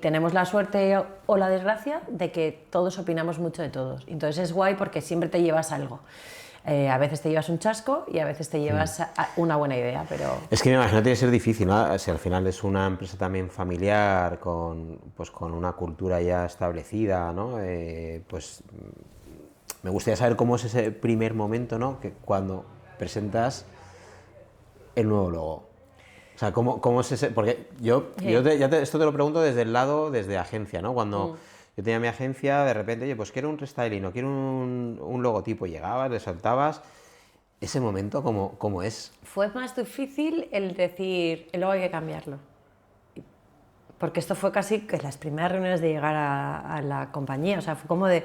tenemos la suerte o la desgracia de que todos opinamos mucho de todos. Entonces es guay porque siempre te llevas algo. A veces te llevas un chasco y a veces te llevas una buena idea, pero... Es que me imagino que tiene que ser difícil, ¿no? Si al final es una empresa también familiar, con una cultura ya establecida, ¿no? Pues me gustaría saber cómo es ese primer momento, ¿no? Que cuando presentas el nuevo logo. O sea, ¿cómo es ese? Porque esto te lo pregunto desde el lado, desde agencia, ¿no? Cuando yo tenía mi agencia, de repente, oye, pues quiero un restyling o quiero un logotipo, llegabas, le soltabas. ¿Ese momento cómo es? Fue más difícil el decir, luego hay que cambiarlo. Porque esto fue casi que las primeras reuniones de llegar a la compañía, o sea, fue como de,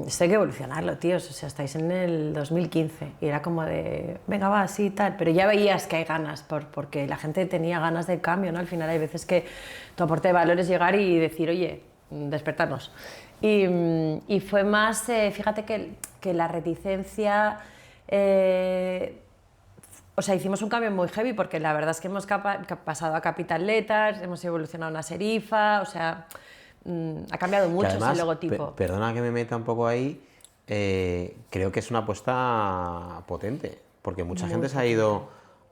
esto hay que evolucionarlo, tíos, o sea, estáis en el 2015 y era como de, venga, va, sí, tal, pero ya veías que hay ganas, porque la gente tenía ganas de cambio, ¿no? Al final hay veces que tu aporte de valor es llegar y decir, oye, despertarnos. Y fue más, fíjate que la reticencia... o sea, hicimos un cambio muy heavy porque la verdad es que hemos pasado a Capital Letters, hemos evolucionado a una serifa, o sea, ha cambiado mucho además, ese logotipo. Perdona que me meta un poco ahí, creo que es una apuesta potente, porque mucha gente se ha ido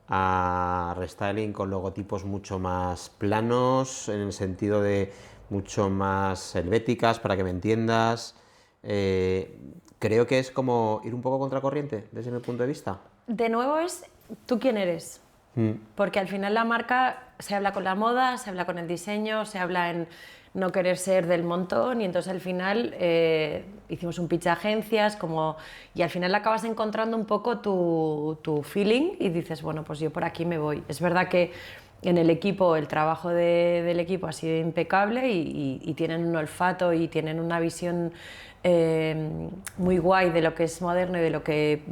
a restyling con logotipos mucho más planos, en el sentido de mucho más helvéticas, para que me entiendas. Creo que es como ir un poco contracorriente desde mi punto de vista. De nuevo es, ¿tú quién eres? Porque al final la marca se habla con la moda, se habla con el diseño, se habla en no querer ser del montón y entonces al final hicimos un pitch de agencias y al final acabas encontrando un poco tu feeling y dices, bueno, pues yo por aquí me voy. Es verdad que en el equipo, el trabajo del equipo ha sido impecable y tienen un olfato y tienen una visión muy guay de lo que es moderno y de lo que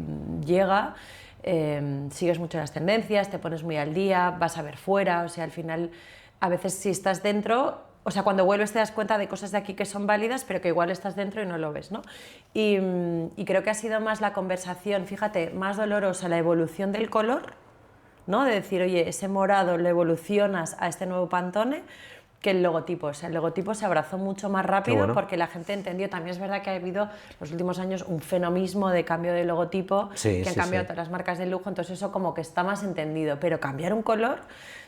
llega. Sigues mucho las tendencias, te pones muy al día, vas a ver fuera, o sea, al final, a veces si estás dentro, o sea, cuando vuelves te das cuenta de cosas de aquí que son válidas, pero que igual estás dentro y no lo ves, ¿no? Y creo que ha sido más la conversación, fíjate, más dolorosa la evolución del color, ¿no? De decir, oye, ese morado lo evolucionas a este nuevo Pantone, que el logotipo. O sea, el logotipo se abrazó mucho más rápido porque la gente entendió. También es verdad que ha habido los últimos años un fenomismo de cambio de logotipo que han cambiado todas las marcas de lujo, entonces eso como que está más entendido. Pero cambiar un color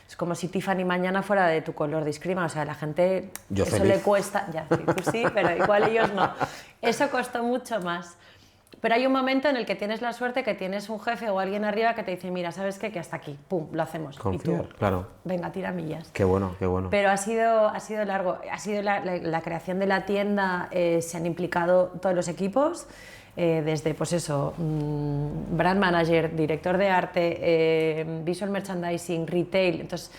es como si Tiffany mañana fuera de tu color de Escrima. O sea, a la gente yo eso feliz. le cuesta. Ya, sí, tú sí, pero igual ellos no. Eso costó mucho más. Pero hay un momento en el que tienes la suerte que tienes un jefe o alguien arriba que te dice, mira, ¿sabes qué? Que hasta aquí, pum, lo hacemos. Confiar, y tú, claro. venga, tira millas. Qué bueno, qué bueno. Pero ha sido largo. Ha sido la creación de la tienda, se han implicado todos los equipos, desde, pues eso, brand manager, director de arte, visual merchandising, retail. Entonces,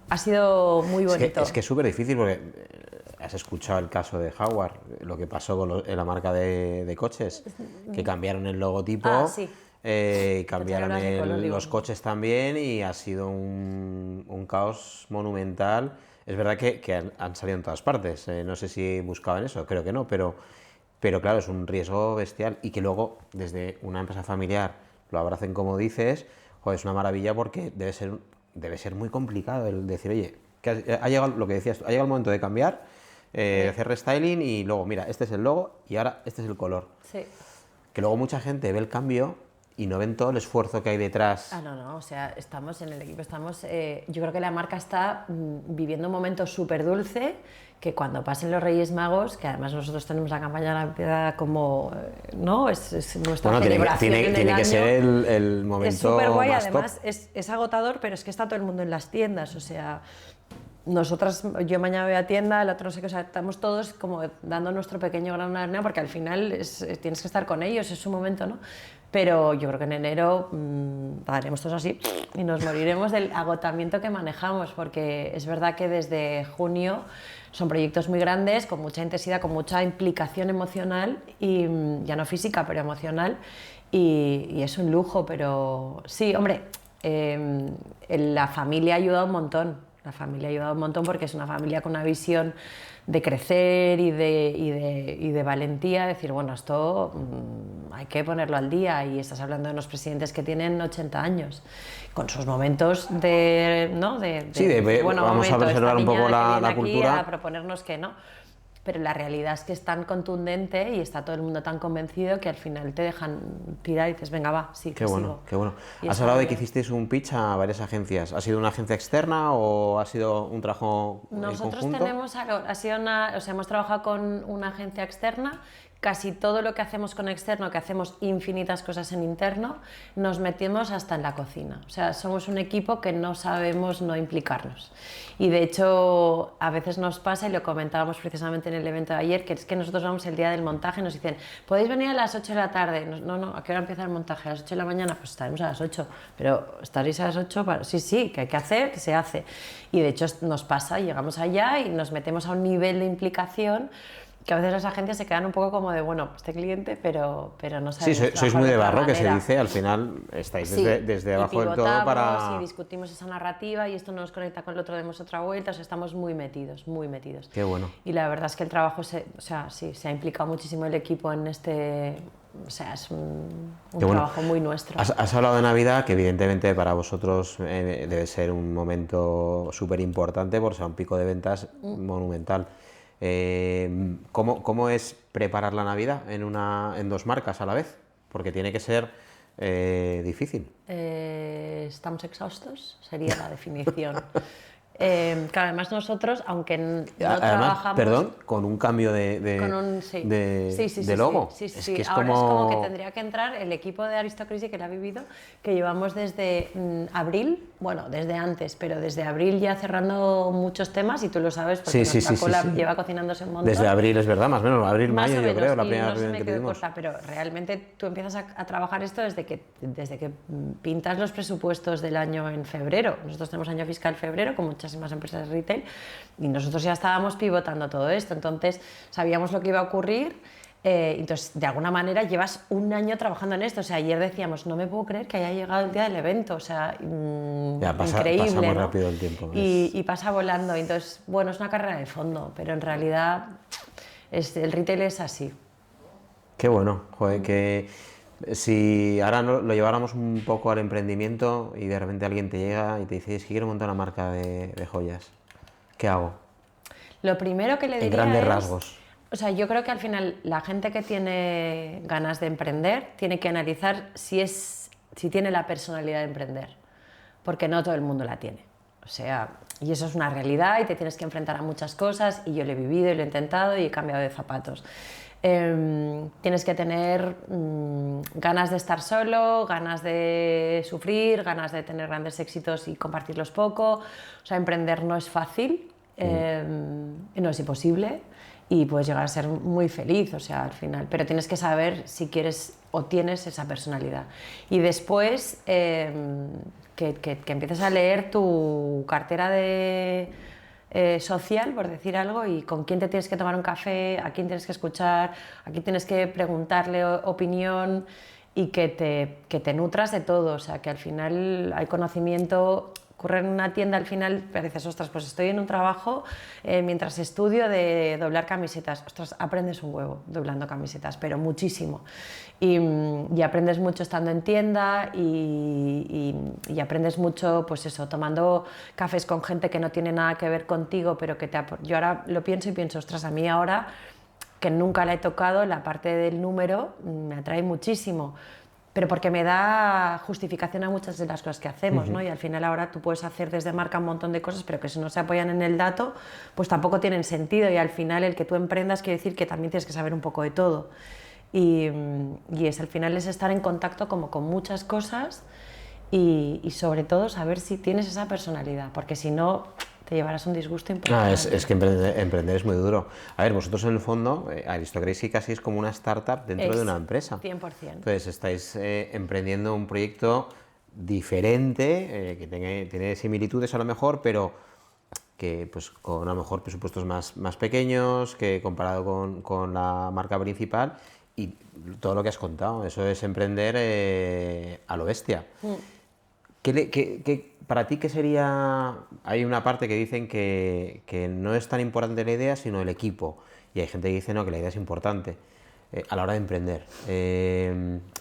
ha sido muy bonito. Es que es súper difícil porque has escuchado el caso de Jaguar, lo que pasó con en la marca de coches, que cambiaron el logotipo, sí. cambiaron los coches también y ha sido un caos monumental. Es verdad que han salido en todas partes, no sé si buscaban eso, creo que no, pero claro, es un riesgo bestial y que luego desde una empresa familiar lo abracen como dices, joder, es una maravilla porque debe ser muy complicado el decir, oye, que ha llegado lo que decías, ha llegado el momento de cambiar, hacer restyling y luego, mira, este es el logo y ahora este es el color. Sí. Que luego mucha gente ve el cambio y no ven todo el esfuerzo que hay detrás. No, o sea, estamos en el equipo, yo creo que la marca está viviendo un momento súper dulce, que cuando pasen los Reyes Magos, que además nosotros tenemos la campaña de la Navidad como, ¿no? Es nuestra celebración en el tiene año. que ser el momento es súper guay, más además top. es agotador, pero es que está todo el mundo en las tiendas, o sea, nosotras, yo mañana voy a tienda, el otro no sé qué, o sea, estamos todos como dando nuestro pequeño grano de arena porque al final tienes que estar con ellos, es su momento, ¿no? Pero yo creo que en enero haremos todos así y nos moriremos del agotamiento que manejamos, porque es verdad que desde junio son proyectos muy grandes, con mucha intensidad, con mucha implicación emocional, y ya no física, pero emocional, y es un lujo, pero sí, hombre, la familia ha ayudado un montón. La familia ha ayudado un montón porque es una familia con una visión de crecer y de valentía, decir, bueno, esto hay que ponerlo al día, y estás hablando de unos presidentes que tienen 80 años, con sus momentos de, ¿no? Bueno, vamos a preservar un poco la cultura. A proponernos que no. Pero la realidad es que es tan contundente y está todo el mundo tan convencido que al final te dejan tirar y dices, venga, va, sí, qué bueno, sigo. Qué bueno. Has hablado de que hicisteis un pitch a varias agencias. ¿Ha sido una agencia externa o ha sido un trabajo en conjunto? Nosotros hemos trabajado con una agencia externa. casi todo lo que hacemos con externo, que hacemos infinitas cosas en interno, nos metemos hasta en la cocina. O sea, somos un equipo que no sabemos no implicarnos. Y de hecho, a veces nos pasa, y lo comentábamos precisamente en el evento de ayer, que es que nosotros vamos el día del montaje y nos dicen, ¿podéis venir a las 8 de la tarde? No, ¿a qué hora empieza el montaje? ¿A las 8 de la mañana? Pues estaremos a las 8. Pero ¿estaréis a las 8? Sí, que hay que hacer, que se hace. Y de hecho nos pasa, llegamos allá y nos metemos a un nivel de implicación que a veces las agencias se quedan un poco como de, bueno, este cliente, pero no sabemos. Sí, sois muy de barro, que se dice, al final estáis desde abajo del todo para... Y discutimos esa narrativa y esto no nos conecta con el otro, demos otra vuelta, o sea, estamos muy metidos, muy metidos. Qué bueno. Y la verdad es que el trabajo, se ha implicado muchísimo el equipo en este... O sea, es un trabajo muy nuestro. Has hablado de Navidad, que evidentemente para vosotros debe ser un momento súper importante, porque será un pico de ventas monumental. ¿Cómo es preparar la Navidad en dos marcas a la vez? Porque tiene que ser difícil. Estamos exhaustos, sería la definición. Claro, además nosotros, aunque no trabajamos... Perdón, con un cambio de logo. Sí. Es que es ahora como... es como que tendría que entrar el equipo de Aristocracy que lo ha vivido, que llevamos desde abril, bueno, desde antes, pero desde abril ya cerrando muchos temas, y tú lo sabes porque nuestra cola lleva cocinándose un montón. Desde abril, es verdad, más o menos, abril, mayo, yo creo, la primera reunión que tuvimos. Corta, pero realmente tú empiezas a trabajar esto desde que pintas los presupuestos del año en febrero. Nosotros tenemos año fiscal febrero, con muchísimas empresas de retail, y nosotros ya estábamos pivotando todo esto, entonces sabíamos lo que iba a ocurrir. Entonces, de alguna manera llevas un año trabajando en esto. O sea, ayer decíamos, no me puedo creer que haya llegado el día del evento. O sea, increíble. Pasa muy ¿no? rápido el tiempo. Y pasa volando. Entonces, bueno, es una carrera de fondo, pero en realidad el retail es así. Qué bueno, joder, que si ahora lo lleváramos un poco al emprendimiento y de repente alguien te llega y te dice, es que quiero montar una marca de joyas, ¿qué hago? Lo primero que le diría en grandes rasgos. O sea, yo creo que al final la gente que tiene ganas de emprender tiene que analizar si tiene la personalidad de emprender, porque no todo el mundo la tiene. O sea, y eso es una realidad y te tienes que enfrentar a muchas cosas, y yo lo he vivido y lo he intentado y he cambiado de zapatos. Tienes que tener ganas de estar solo, ganas de sufrir, ganas de tener grandes éxitos y compartirlos poco. O sea, emprender no es fácil, no es imposible, y puedes llegar a ser muy feliz, o sea, al final, pero tienes que saber si quieres o tienes esa personalidad. Y después que empieces a leer tu cartera de social, por decir algo, y con quién te tienes que tomar un café, a quién tienes que escuchar, a quién tienes que preguntarle opinión, y que te nutras de todo. O sea, que al final hay conocimiento. Ocurre en una tienda, al final dices, ostras, pues estoy en un trabajo mientras estudio de doblar camisetas. Ostras, aprendes un huevo doblando camisetas, pero muchísimo. Y aprendes mucho estando en tienda, y aprendes mucho, pues eso, tomando cafés con gente que no tiene nada que ver contigo, pero que yo ahora lo pienso y pienso, ostras, a mí ahora, que nunca la he tocado, la parte del número me atrae muchísimo, pero porque me da justificación a muchas de las cosas que hacemos, ¿no? Y al final ahora tú puedes hacer desde marca un montón de cosas, pero que si no se apoyan en el dato, pues tampoco tienen sentido, y al final el que tú emprendas quiere decir que también tienes que saber un poco de todo. Y al final es estar en contacto como con muchas cosas, y sobre todo saber si tienes esa personalidad, porque si no te llevarás un disgusto importante. Es que emprender es muy duro. A ver, vosotros en el fondo, Aristocracy casi es como una startup dentro de una empresa. 100%. Entonces estáis emprendiendo un proyecto diferente, que tiene similitudes a lo mejor, pero que pues con a lo mejor presupuestos más pequeños que comparado con la marca principal, y todo lo que has contado, eso es emprender a lo bestia. Para ti, ¿qué sería? Hay una parte que dicen que no es tan importante la idea, sino el equipo. Y hay gente que dice no, que la idea es importante a la hora de emprender.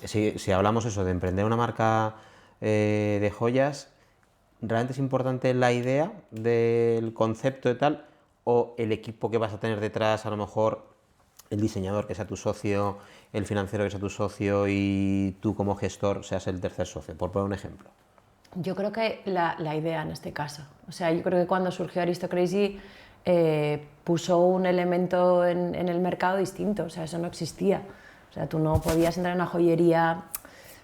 Si hablamos eso de emprender una marca de joyas, ¿realmente es importante la idea del concepto y tal? ¿O el equipo que vas a tener detrás, a lo mejor el diseñador que sea tu socio, el financiero que sea tu socio, y tú como gestor seas el tercer socio, por poner un ejemplo? Yo creo que la idea en este caso. O sea, yo creo que cuando surgió Aristocracy puso un elemento en el mercado distinto, o sea, eso no existía. O sea, tú no podías entrar en una joyería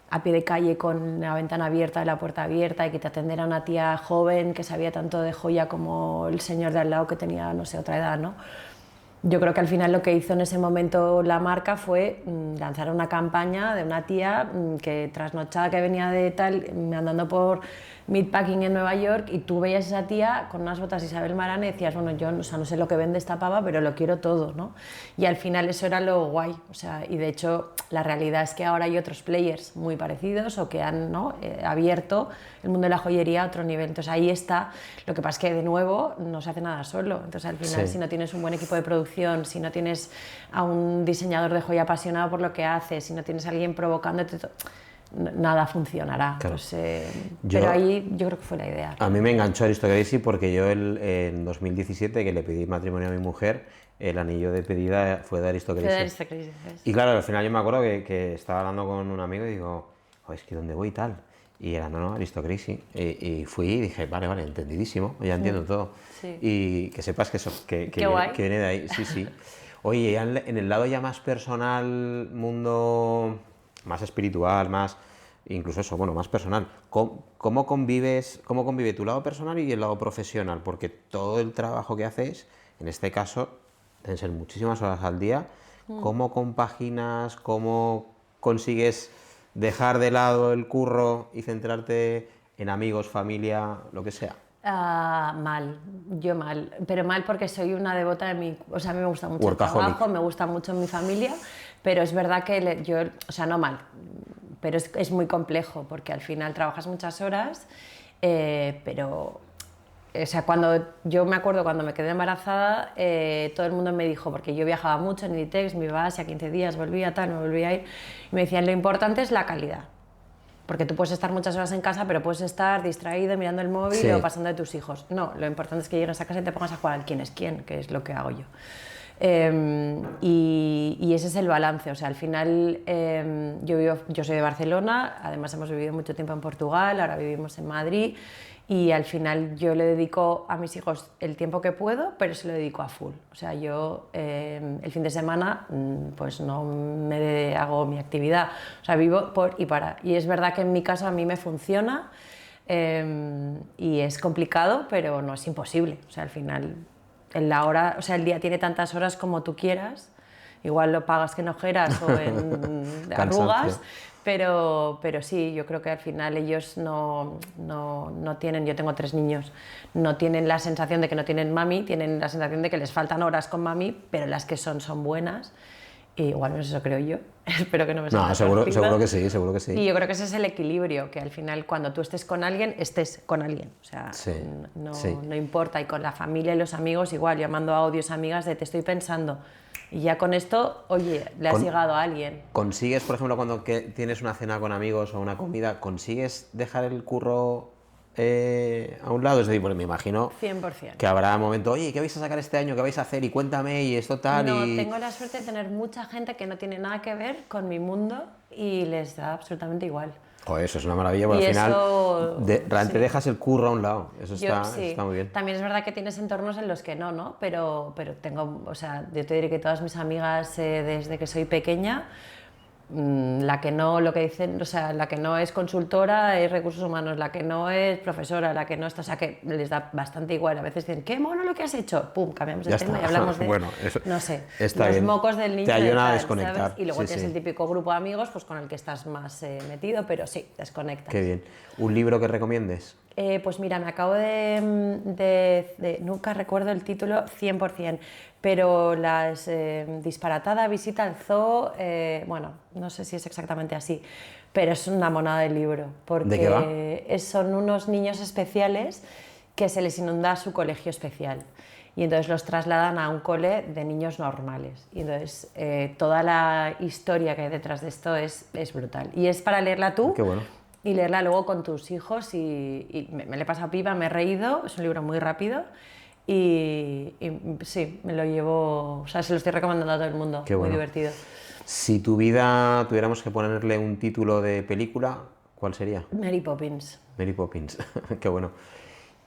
a pie de calle con la ventana abierta y la puerta abierta y que te atendiera una tía joven que sabía tanto de joya como el señor de al lado que tenía, no sé, otra edad, ¿no? Yo creo que al final lo que hizo en ese momento la marca fue lanzar una campaña de una tía que trasnochada, que venía de tal, andando por Meatpacking en Nueva York, y tú veías a esa tía con unas botas Isabel Marant y decías, bueno, yo o sea, no sé lo que vende esta pava, pero lo quiero todo, ¿no? Y al final eso era lo guay, o sea, y de hecho la realidad es que ahora hay otros players muy parecidos o que han, ¿no? Abierto el mundo de la joyería a otro nivel. Entonces ahí está, lo que pasa es que de nuevo no se hace nada solo, entonces al final si no tienes un buen equipo de producción, si no tienes a un diseñador de joya apasionado por lo que hace, si no tienes a alguien provocándote, nada funcionará. Claro. Pues, pero ahí yo creo que fue la idea. A mí me enganchó Aristocracy porque yo en 2017, que le pedí matrimonio a mi mujer, el anillo de pedida fue de Aristocracy. Y claro, al final yo me acuerdo que estaba hablando con un amigo y digo, oh, es que ¿dónde voy y tal? Y era, no, Aristocracy. Y fui y dije, vale, entendidísimo, ya entiendo todo. Sí. Y que sepas que eso, que viene de ahí, sí, sí. Oye, ya en el lado ya más personal, mundo más espiritual, más, incluso eso, bueno, más personal, ¿cómo convive tu lado personal y el lado profesional? Porque todo el trabajo que haces, en este caso, deben ser muchísimas horas al día. ¿Cómo compaginas, cómo consigues dejar de lado el curro y centrarte en amigos, familia, lo que sea? Yo mal, pero mal porque soy una devota de mi... O sea, a mí me gusta mucho el trabajo, me gusta mucho mi familia, pero es verdad que yo... O sea, no mal, pero es muy complejo porque al final trabajas muchas horas, pero... O sea, cuando yo me acuerdo cuando me quedé embarazada, todo el mundo me dijo, porque yo viajaba mucho en Inditex, me iba a Asia 15 días, volvía tal, me volvía a ir, y me decían, lo importante es la calidad. Porque tú puedes estar muchas horas en casa, pero puedes estar distraído mirando el móvil o pasando de tus hijos. No, lo importante es que llegues a casa y te pongas a jugar al quién es quién, que es lo que hago yo. Y ese es el balance. O sea, al final yo soy de Barcelona, además hemos vivido mucho tiempo en Portugal, ahora vivimos en Madrid, y al final yo le dedico a mis hijos el tiempo que puedo, pero se lo dedico a full. O sea, yo el fin de semana pues no hago mi actividad, o sea, vivo por y para. Y es verdad que en mi caso a mí me funciona y es complicado, pero no es imposible. O sea, al final el día tiene tantas horas como tú quieras, igual lo pagas que en ojeras o en arrugas, pero sí, yo creo que al final ellos no tienen, yo tengo 3 niños, no tienen la sensación de que no tienen mami, tienen la sensación de que les faltan horas con mami, pero las que son buenas. Y igual no es eso creo yo, espero que no me salga seguro que sí, seguro que sí. Y yo creo que ese es el equilibrio, que al final cuando tú estés con alguien, o sea, no importa, y con la familia y los amigos igual, yo mando audios a amigas de te estoy pensando, y ya con esto, oye, le has llegado a alguien. ¿Consigues, por ejemplo, cuando tienes una cena con amigos o una comida, consigues dejar el curro a un lado? Es decir, pues me imagino 100%. que habrá un momento, oye, ¿qué vais a sacar este año? ¿Qué vais a hacer? Y cuéntame, y esto tal. No, tengo la suerte de tener mucha gente que no tiene nada que ver con mi mundo y les da absolutamente igual. Joder, eso es una maravilla, porque al final realmente dejas el curro a un lado. Eso está muy bien. También es verdad que tienes entornos en los que no, pero tengo, o sea, yo te diré que todas mis amigas desde que soy pequeña, la que no, lo que dicen, o sea, la que no es consultora es recursos humanos, la que no es profesora, la que no está, o sea, que les da bastante igual. A veces dicen, qué mono lo que has hecho, pum, cambiamos de tema y hablamos de, bueno, eso no sé, está los bien. mocos del niño. Te ayuda a tal, desconectar. ¿sabes? Y luego tienes el típico grupo de amigos pues con el que estás más metido, pero sí, desconectas. Qué bien. ¿Un libro que recomiendes? Pues mira, me acabo nunca recuerdo el título 100%, pero la disparatada visita al zoo, bueno, no sé si es exactamente así, pero es una monada de libro, porque ¿de qué va? Son unos niños especiales que se les inunda su colegio especial. Y entonces los trasladan a un cole de niños normales. Y entonces toda la historia que hay detrás de esto es brutal. Y es para leerla tú. Qué bueno. Y leerla luego con tus hijos y me le he pasado pipa, me he reído, es un libro muy rápido y sí, me lo llevo, o sea, se lo estoy recomendando a todo el mundo, Qué bueno. Muy divertido. Si tu vida tuviéramos que ponerle un título de película, ¿cuál sería? Mary Poppins. Mary Poppins, qué bueno.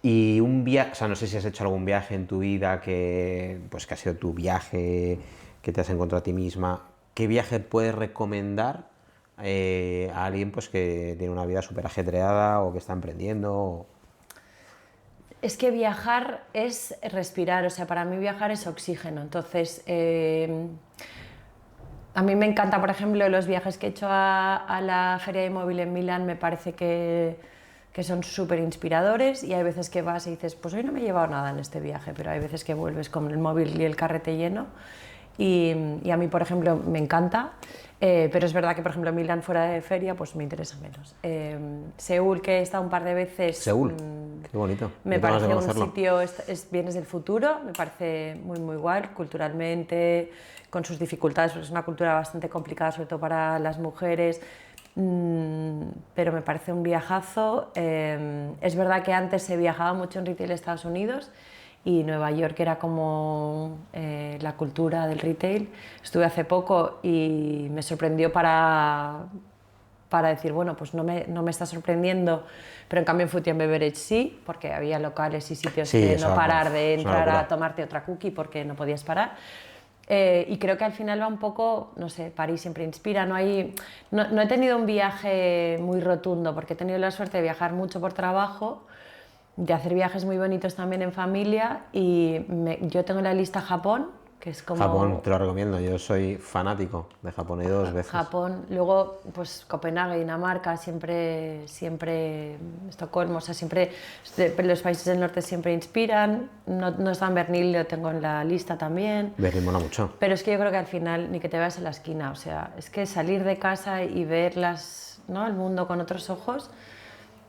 Y un viaje, o sea, no sé si has hecho algún viaje en tu vida que ha sido tu viaje, que te has encontrado a ti misma. ¿Qué viaje puedes recomendar a alguien pues, que tiene una vida súper ajetreada o que está emprendiendo? Es que viajar es respirar, o sea, para mí viajar es oxígeno. Entonces, a mí me encanta, por ejemplo, los viajes que he hecho a la Feria de Móvil en Milán, me parece que son súper inspiradores, y hay veces que vas y dices, pues hoy no me he llevado nada en este viaje, pero hay veces que vuelves con el móvil y el carrete lleno, y a mí, por ejemplo, me encanta, pero es verdad que, por ejemplo, Milán fuera de feria, pues me interesa menos. Seúl, que he estado un par de veces... Seúl, qué bonito. Me parece un sitio, vienes del futuro, me parece muy, muy guay, culturalmente, con sus dificultades, porque es una cultura bastante complicada, sobre todo para las mujeres, pero me parece un viajazo. Es verdad que antes se viajaba mucho en retail a Estados Unidos, y Nueva York era como la cultura del retail. Estuve hace poco y me sorprendió para decir, bueno, pues no me está sorprendiendo, pero en cambio en Food & Beverage sí, porque había locales y sitios que no parar de entrar a tomarte otra cookie porque no podías parar. Y creo que al final va un poco, no sé, París siempre inspira, no he tenido un viaje muy rotundo, porque he tenido la suerte de viajar mucho por trabajo, de hacer viajes muy bonitos también en familia, y yo tengo en la lista Japón, que es como... Japón, te lo recomiendo, yo soy fanático de Japón, he ido 2 veces. Japón, luego pues Copenhague, Dinamarca, siempre Estocolmo, o sea, siempre los países del norte siempre inspiran. No está en Berlín, lo tengo en la lista también. Berlín mola mucho. Pero es que yo creo que al final ni que te veas en la esquina, o sea, es que salir de casa y ver ¿no? el mundo con otros ojos.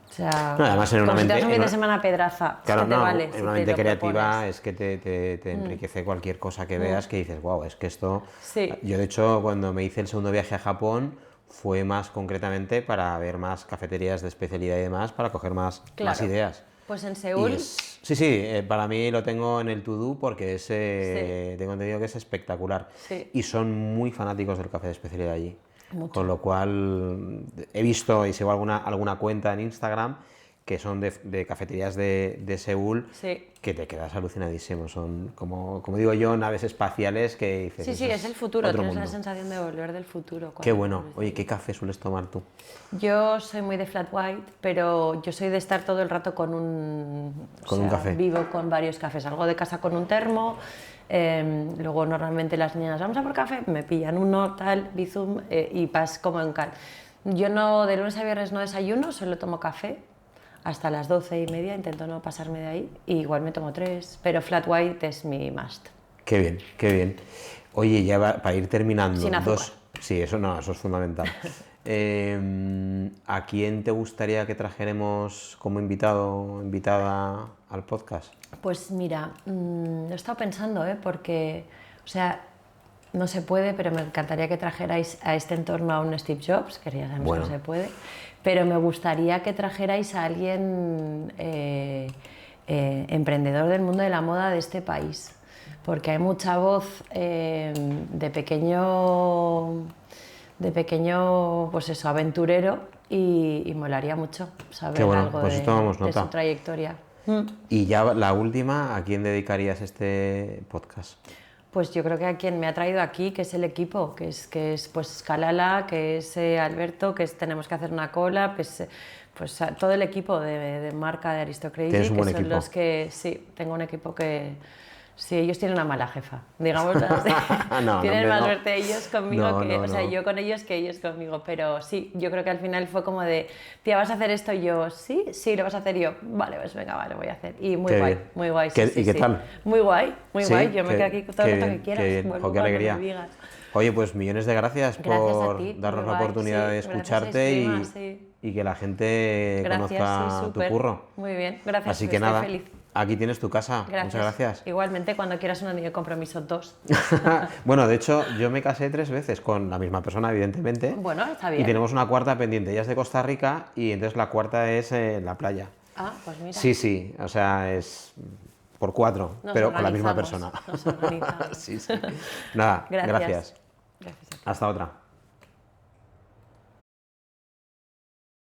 O sea, no, además en una mente, si te das un fin de semana a Pedraza, claro, es que te vale. En una mente creativa propones. es que te enriquece cualquier cosa que veas, que dices, wow, es que esto... Sí. Yo, de hecho, cuando me hice el segundo viaje a Japón, fue más concretamente para ver más cafeterías de especialidad y demás, para coger más ideas. Pues en Seúl... Sí, para mí lo tengo en el to-do porque tengo entendido que es espectacular. Sí. Y son muy fanáticos del café de especialidad allí. Mucho. Con lo cual he visto y sigo alguna cuenta en Instagram que son de cafeterías de Seúl, que te quedas alucinadísimo. Son, como digo yo, naves espaciales que dices... Sí, es el futuro, tienes la sensación de volver del futuro. Qué bueno. Oye, ¿qué café sueles tomar tú? Yo soy muy de flat white, pero yo soy de estar todo el rato con un café. Vivo con varios cafés, salgo de casa con un termo, luego normalmente las niñas, vamos a por café, me pillan uno, tal, bizum, y vas como en cal. Yo de lunes a viernes no desayuno, solo tomo café hasta las 12:30, intento no pasarme de ahí, y igual me tomo 3, pero flat white es mi must. Qué bien, qué bien. Oye, ya para ir terminando... Sin azúcar. Sí, eso es fundamental. ¿A quién te gustaría que trajéramos como invitado o invitada al podcast? Pues mira, lo he estado pensando, porque, o sea, no se puede, pero me encantaría que trajerais a este entorno a un Steve Jobs, que ya sabemos que no se puede, pero me gustaría que trajerais a alguien emprendedor del mundo de la moda de este país, porque hay mucha voz de pequeño, pues eso, aventurero, y molaría mucho saber algo de su trayectoria. Y ya la última, ¿a quién dedicarías este podcast? Pues yo creo que a quien me ha traído aquí, que es el equipo, que es pues Kalala, que es Alberto, que tenemos que hacer una cola, pues todo el equipo de marca de Aristocrazy, que son equipo? Los que, sí, tengo un equipo que... Sí, ellos tienen una mala jefa, digamos. Tienen más suerte ellos conmigo yo con ellos que ellos conmigo. Pero sí, yo creo que al final fue como de, tía, ¿vas a hacer esto? Y yo, sí, lo vas a hacer. Y yo, vale, pues venga, vale, voy a hacer. Y muy guay, muy guay. ¿Y qué tal? Muy guay, muy guay. Yo me quedo aquí todo el rato que quieras. Qué alegría. Oye, pues millones de gracias por darnos la oportunidad de escucharte y que la gente conozca tu curro. Muy bien, gracias. Así que nada, feliz. Aquí tienes tu casa. Gracias. Muchas gracias. Igualmente, cuando quieras un anillo de compromiso, 2. Bueno, de hecho, yo me casé 3 veces con la misma persona, evidentemente. Bueno, está bien. Y tenemos una cuarta pendiente. Ella es de Costa Rica y entonces la cuarta es en la playa. Ah, pues mira. Sí, o sea, es por 4, pero con la misma persona. Nos organizamos. Sí. Nada, gracias. Hasta otra.